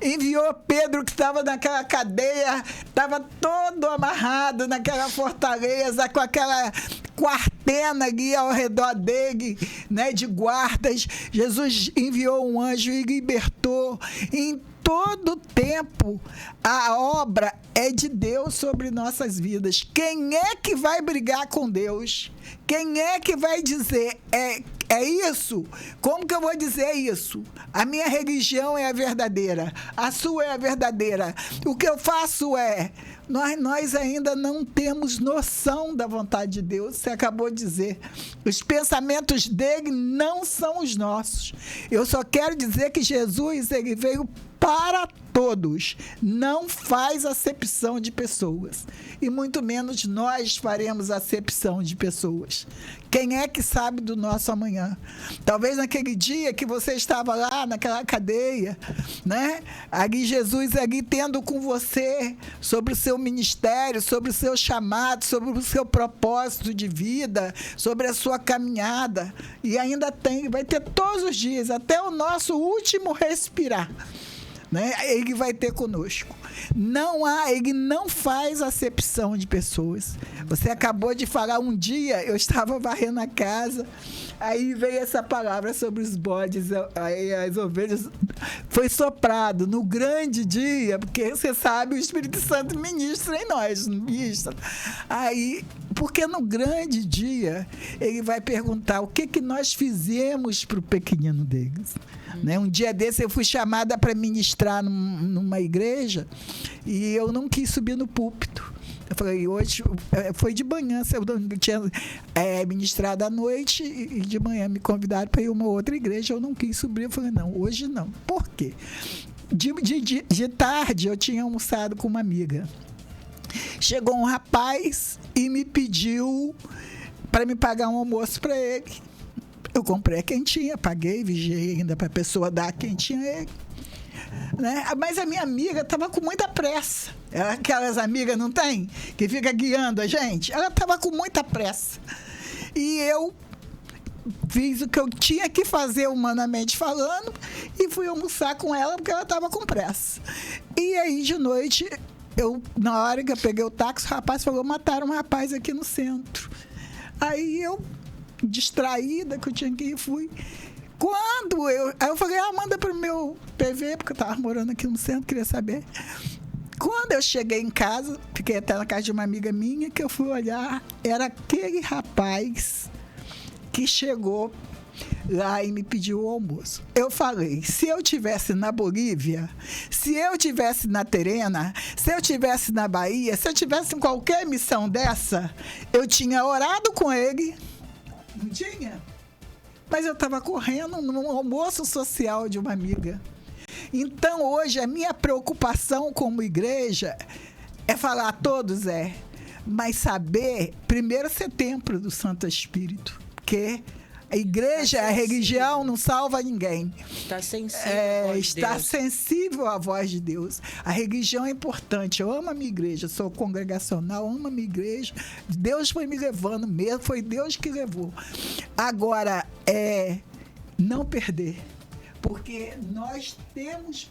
enviou Pedro, que estava naquela cadeia, estava todo amarrado naquela fortaleza, com aquela quartena ali ao redor dele, né, de guardas. Jesus enviou um anjo e libertou. Em todo tempo, a obra é de Deus sobre nossas vidas. Quem é que vai brigar com Deus? Quem é que vai dizer é isso? Como que eu vou dizer isso? A minha religião é a verdadeira, a sua é a verdadeira. O que eu faço nós ainda não temos noção da vontade de Deus. Você acabou de dizer. Os pensamentos dele não são os nossos. Eu só quero dizer que Jesus, ele veio para todos, não faz acepção de pessoas, e muito menos nós faremos acepção de pessoas. Quem é que sabe do nosso amanhã? Talvez naquele dia que você estava lá naquela cadeia, né? Ali Jesus ali tendo com você sobre o seu ministério, sobre o seu chamado, sobre o seu propósito de vida, sobre a sua caminhada, e ainda vai ter todos os dias, até o nosso último respirar, né? Ele vai ter conosco. Ele não faz acepção de pessoas. Você acabou de falar, um dia eu estava varrendo a casa, aí veio essa palavra sobre os bodes, aí as ovelhas, foi soprado no grande dia, porque você sabe, o Espírito Santo ministra em nós, ministra. Aí, porque no grande dia ele vai perguntar o que nós fizemos para o pequenino deles. Né? Um dia desse eu fui chamada para ministrar numa igreja e eu não quis subir no púlpito. Eu falei, hoje foi de manhã, eu tinha ministrado à noite e de manhã me convidaram para ir a uma outra igreja, eu não quis subir. Eu falei, não, hoje não. Por quê? De tarde eu tinha almoçado com uma amiga. Chegou um rapaz e me pediu para me pagar um almoço para ele. Eu comprei a quentinha, paguei, vigiei ainda para a pessoa dar a quentinha a ele. Né? Mas a minha amiga estava com muita pressa. Aquelas amigas não tem? Que fica guiando a gente. Ela estava com muita pressa. E eu fiz o que eu tinha que fazer humanamente falando e fui almoçar com ela porque ela estava com pressa. E aí, de noite, na hora que eu peguei o táxi, o rapaz falou, mataram um rapaz aqui no centro. Aí eu, distraída, que eu tinha que ir, fui. Aí eu falei, manda pro meu PV, porque eu estava morando aqui no centro, queria saber. Quando eu cheguei em casa, fiquei até na casa de uma amiga minha, que eu fui olhar, era aquele rapaz que chegou lá e me pediu o almoço. Eu falei, se eu tivesse na Bolívia, se eu tivesse na Terena, se eu tivesse na Bahia, se eu tivesse em qualquer missão dessa, eu tinha orado com ele. Não tinha? Mas eu estava correndo num almoço social de uma amiga. Então, hoje, a minha preocupação como igreja é falar a todos, mas saber, primeiro, ser templo do Santo Espírito, porque a igreja, a religião não salva ninguém. Está sensível está sensível à voz de Deus. A religião é importante. Eu amo a minha igreja, sou congregacional, amo a minha igreja. Deus foi me levando mesmo, foi Deus que levou. Agora, não perder, porque nós temos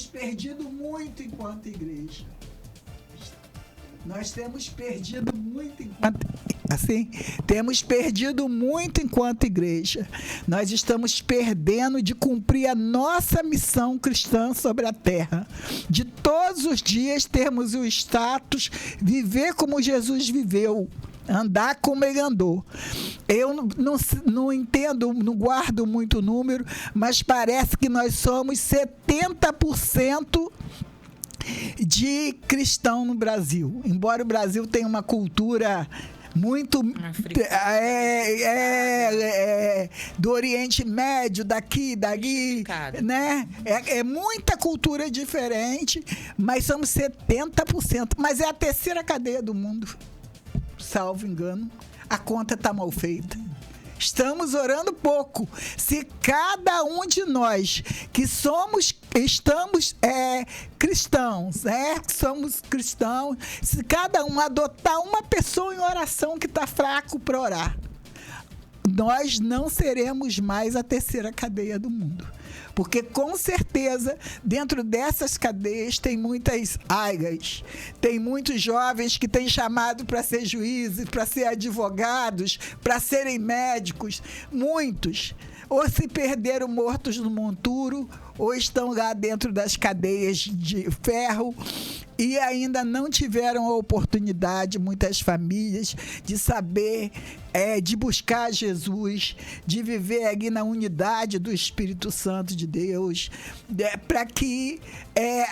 perdido muito enquanto igreja. Nós temos perdido muito enquanto igreja. Nós estamos perdendo de cumprir a nossa missão cristã sobre a terra. De todos os dias termos o status, viver como Jesus viveu. andar como ele andou. Eu não entendo, não guardo muito número, mas parece que nós somos 70% de cristão no Brasil. Embora o Brasil tenha uma cultura muito do Oriente Médio, daqui, né? É muita cultura diferente, mas somos 70%. Mas é a terceira cadeia do mundo, salvo engano. A conta está mal feita. Estamos orando pouco. Se cada um de nós que estamos cristãos, somos cristãos, se cada um adotar uma pessoa em oração que está fraco para orar, nós não seremos mais a terceira cadeia do mundo. Porque, com certeza, dentro dessas cadeias tem muitas áreas, tem muitos jovens que têm chamado para ser juízes, para ser advogados, para serem médicos, muitos. Ou se perderam mortos no monturo, ou estão lá dentro das cadeias de ferro e ainda não tiveram a oportunidade, muitas famílias, de saber, de buscar Jesus, de viver ali na unidade do Espírito Santo de Deus, para que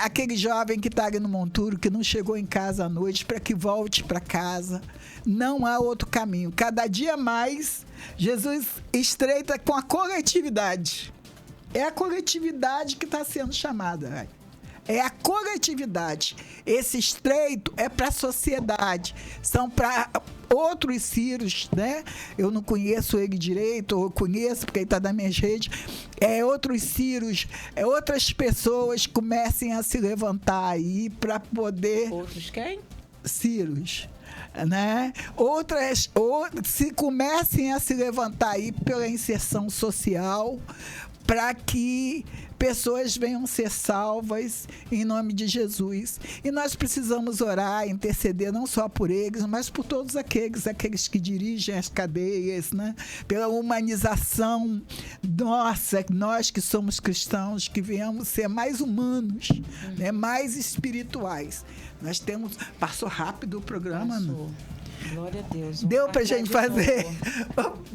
aquele jovem que está ali no monturo, que não chegou em casa à noite, para que volte para casa. Não há outro caminho. Cada dia mais, Jesus estreita com a coletividade. É a coletividade que está sendo chamada. É a coletividade. Esse estreito é para a sociedade. São para outros Círios, né? Eu não conheço ele direito, ou eu conheço porque ele está nas minhas redes. Outros Círios, outras pessoas comecem a se levantar aí para poder... Outros quem? Círios. Né? Outras se comecem a se levantar aí pela inserção social, para que pessoas venham ser salvas em nome de Jesus. E nós precisamos orar, interceder não só por eles, mas por todos aqueles que dirigem as cadeias, né? Pela humanização nossa, nós que somos cristãos, que venhamos ser mais humanos, né? Mais espirituais. Nós temos... Passou rápido o programa, Passou. Não? Glória a Deus. Deu pra gente fazer.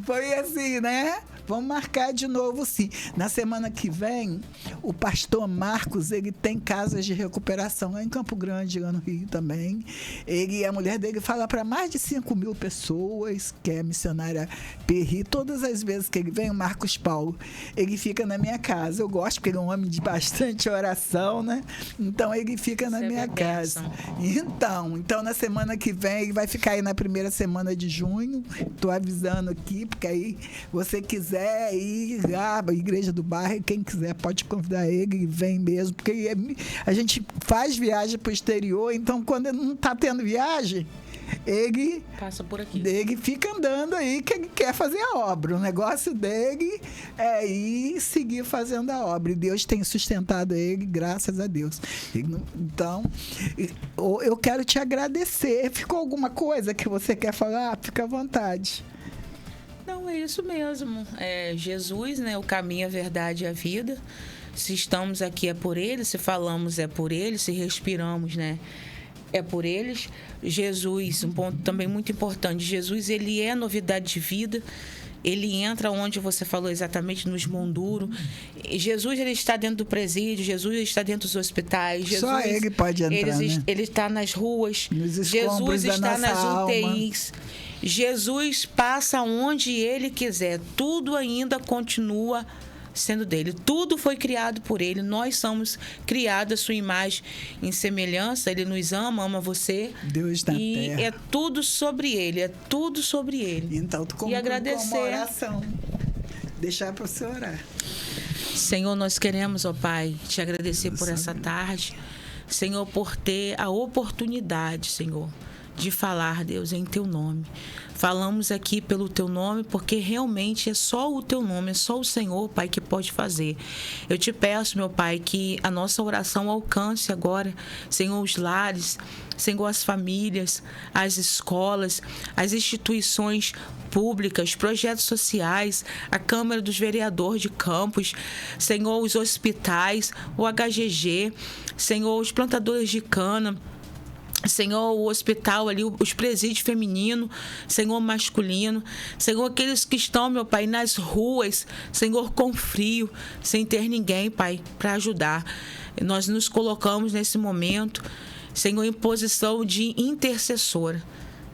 Foi assim, né? Vamos marcar de novo, sim. Na semana que vem, o pastor Marcos, ele tem casas de recuperação lá em Campo Grande, lá no Rio também. A mulher dele fala para mais de 5.000 pessoas, que é missionária Perri. Todas as vezes que ele vem, o Marcos Paulo, ele fica na minha casa. Eu gosto, porque ele é um homem de bastante oração, né? Então, ele fica na minha casa. Então, na semana que vem, ele vai ficar aí na primeira semana de junho. Estou avisando aqui, porque aí você quiser ir lá, a Igreja do Bairro, quem quiser pode convidar ele, vem mesmo, porque a gente faz viagem para o exterior, então quando ele não está tendo viagem, ele passa por aqui. Ele fica andando aí, que ele quer fazer a obra. O negócio dele é ir seguir fazendo a obra. E Deus tem sustentado ele, graças a Deus. Então, eu quero te agradecer. Ficou alguma coisa que você quer falar? Fica à vontade. Não, é isso mesmo. Jesus, né? O caminho, a verdade e a vida. Se estamos aqui é por Ele, se falamos é por Ele, se respiramos, né? É por eles. Jesus, um ponto também muito importante, Jesus, ele é novidade de vida. Ele entra onde você falou exatamente, nos Monduro. Jesus, ele está dentro do presídio. Jesus está dentro dos hospitais. Jesus, só ele pode entrar, né? Ele está nas ruas. Jesus está nas alma. UTIs. Jesus passa onde ele quiser. Tudo ainda continua sendo dele. Tudo foi criado por ele. Nós somos criados à sua imagem em semelhança. Ele nos ama você. Deus na terra. E é tudo sobre ele. É tudo sobre ele. Então, tu e agradecer. Com uma oração. Deixar para você orar. Senhor, nós queremos, ó Pai, te agradecer por essa tarde. Senhor, por ter a oportunidade, Senhor, de falar, Deus, em Teu nome. Falamos aqui pelo Teu nome, porque realmente é só o Teu nome, é só o Senhor, Pai, que pode fazer. Eu te peço, meu Pai, que a nossa oração alcance agora, Senhor, os lares, Senhor, as famílias, as escolas, as instituições públicas, projetos sociais, a Câmara dos Vereadores de Campos, Senhor, os hospitais, o HGG, Senhor, os plantadores de cana, Senhor, o hospital ali, os presídios femininos, Senhor, masculino, Senhor, aqueles que estão, meu Pai, nas ruas, Senhor, com frio, sem ter ninguém, Pai, para ajudar. Nós nos colocamos nesse momento, Senhor, em posição de intercessora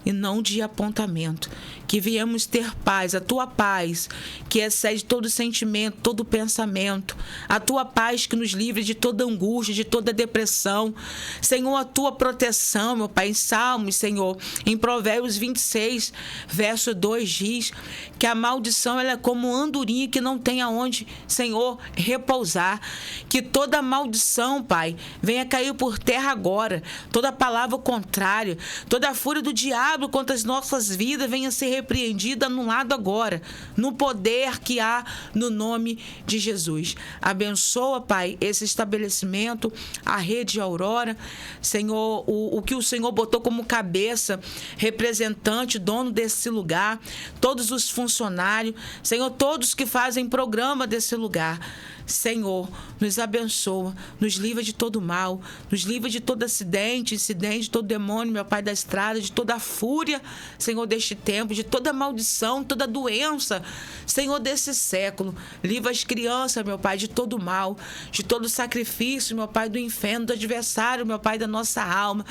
e não de apontamento. Que viemos ter paz, a tua paz, que excede todo sentimento, todo pensamento. A tua paz que nos livre de toda angústia, de toda depressão. Senhor, a tua proteção, meu Pai, em Salmos, Senhor, em Provérbios 26, verso 2 diz que a maldição ela é como andorinha que não tem aonde, Senhor, repousar. Que toda maldição, Pai, venha cair por terra agora. Toda palavra contrária, toda a fúria do diabo contra as nossas vidas venha ser repreendida, anulado agora, no poder que há no nome de Jesus. Abençoa, Pai, esse estabelecimento, a Rede Aurora, Senhor, o que o Senhor botou como cabeça, representante, dono desse lugar, todos os funcionários, Senhor, todos que fazem programa desse lugar. Senhor, nos abençoa, nos livra de todo mal, nos livra de todo acidente, incidente, todo demônio, meu Pai, da estrada, de toda a fúria, Senhor, deste tempo, de toda maldição, toda doença, Senhor, desse século. Livra as crianças, meu Pai, de todo mal, de todo sacrifício, meu Pai, do inferno, do adversário, meu Pai, da nossa alma.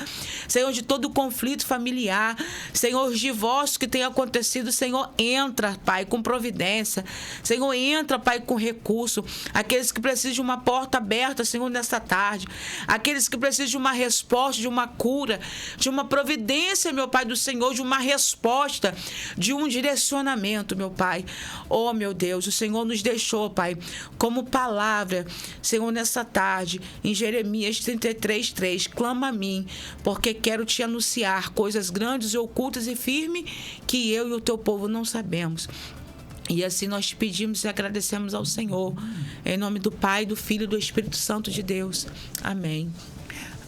Senhor, de todo conflito familiar, Senhor, os divórcios que tem acontecido, Senhor, entra, Pai, com providência. Senhor, entra, Pai, com recurso. Aqueles que precisam de uma porta aberta, Senhor, nesta tarde. Aqueles que precisam de uma resposta, de uma cura, de uma providência, meu Pai, do Senhor, de uma resposta, de um direcionamento, meu Pai. Oh, meu Deus, o Senhor nos deixou, Pai, como palavra, Senhor, nessa tarde, em Jeremias 33:3, clama a mim, porque quero te anunciar coisas grandes e ocultas e firmes que eu e o teu povo não sabemos. E assim nós te pedimos e agradecemos ao Senhor. Em nome do Pai, do Filho e do Espírito Santo de Deus. Amém.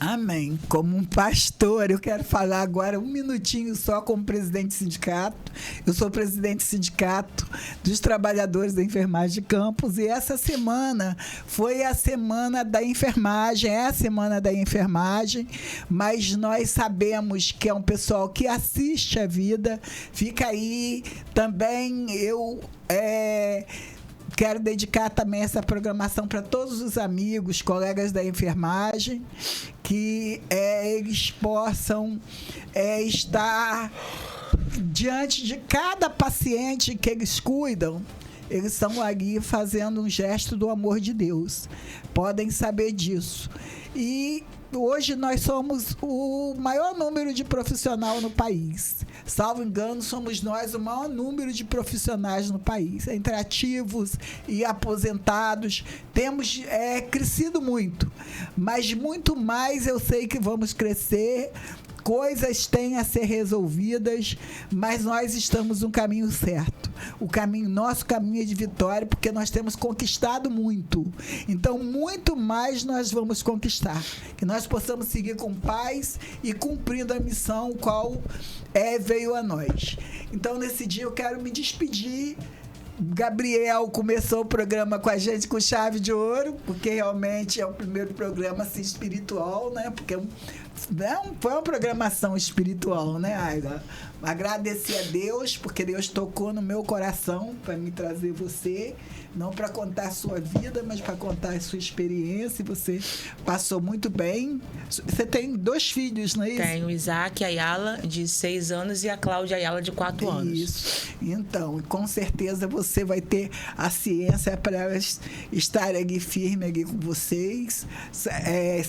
Amém. Como um pastor, eu quero falar agora um minutinho só como presidente do sindicato. Eu sou presidente do sindicato dos trabalhadores da enfermagem de Campos e essa semana foi a semana da enfermagem, é a semana da enfermagem, mas nós sabemos que é um pessoal que assiste a vida. Fica aí também, quero dedicar também essa programação para todos os amigos, colegas da enfermagem, que eles possam estar diante de cada paciente que eles cuidam. Eles estão ali fazendo um gesto do amor de Deus. Podem saber disso. E hoje nós somos o maior número de profissional no país. Salvo engano, somos nós o maior número de profissionais no país. Entre ativos e aposentados, temos crescido muito. Mas muito mais eu sei que vamos crescer. Coisas têm a ser resolvidas, mas nós estamos no caminho certo. Nosso caminho é de vitória, porque nós temos conquistado muito. Então, muito mais nós vamos conquistar. Que nós possamos seguir com paz e cumprindo a missão qual veio a nós. Então, nesse dia, eu quero me despedir. Gabriel começou o programa com a gente com chave de ouro, porque realmente é o primeiro programa assim, espiritual, né? Porque foi uma programação espiritual, né, Aida? Agradecer a Deus, porque Deus tocou no meu coração para me trazer você, não para contar a sua vida, mas para contar a sua experiência. Você passou muito bem. Você tem 2 filhos, não é isso? Tenho o Isaac Ayala, de 6 anos, e a Cláudia Ayala, de 4 anos. Isso. Então, com certeza você vai ter a ciência para elas estarem aqui firme aqui com vocês.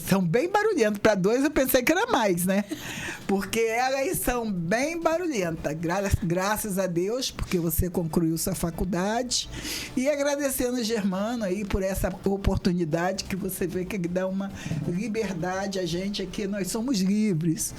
São bem barulhentos. Para 2 eu pensei que era mais, né? Porque elas são bem barulhentas. Graças a Deus, porque você concluiu sua faculdade. E agradecendo o Germano aí por essa oportunidade que você vê que dá uma liberdade a gente aqui. Nós somos livres.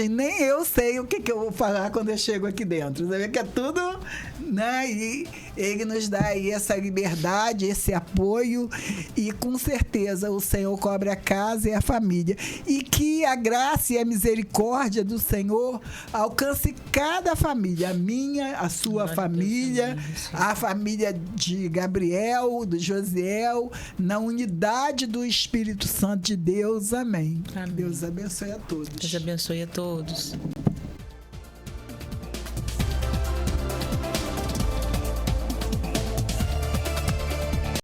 Nem eu sei o que eu vou falar quando eu chego aqui dentro. Você vê que é tudo, né? E ele nos dá aí essa liberdade, esse apoio. E com certeza o Senhor cobre a casa e a família. E que que a graça e a misericórdia do Senhor alcance cada família, a minha, a sua família, a família de Gabriel, do Josiel, na unidade do Espírito Santo de Deus. Amém. Amém. Deus abençoe a todos. Deus abençoe a todos.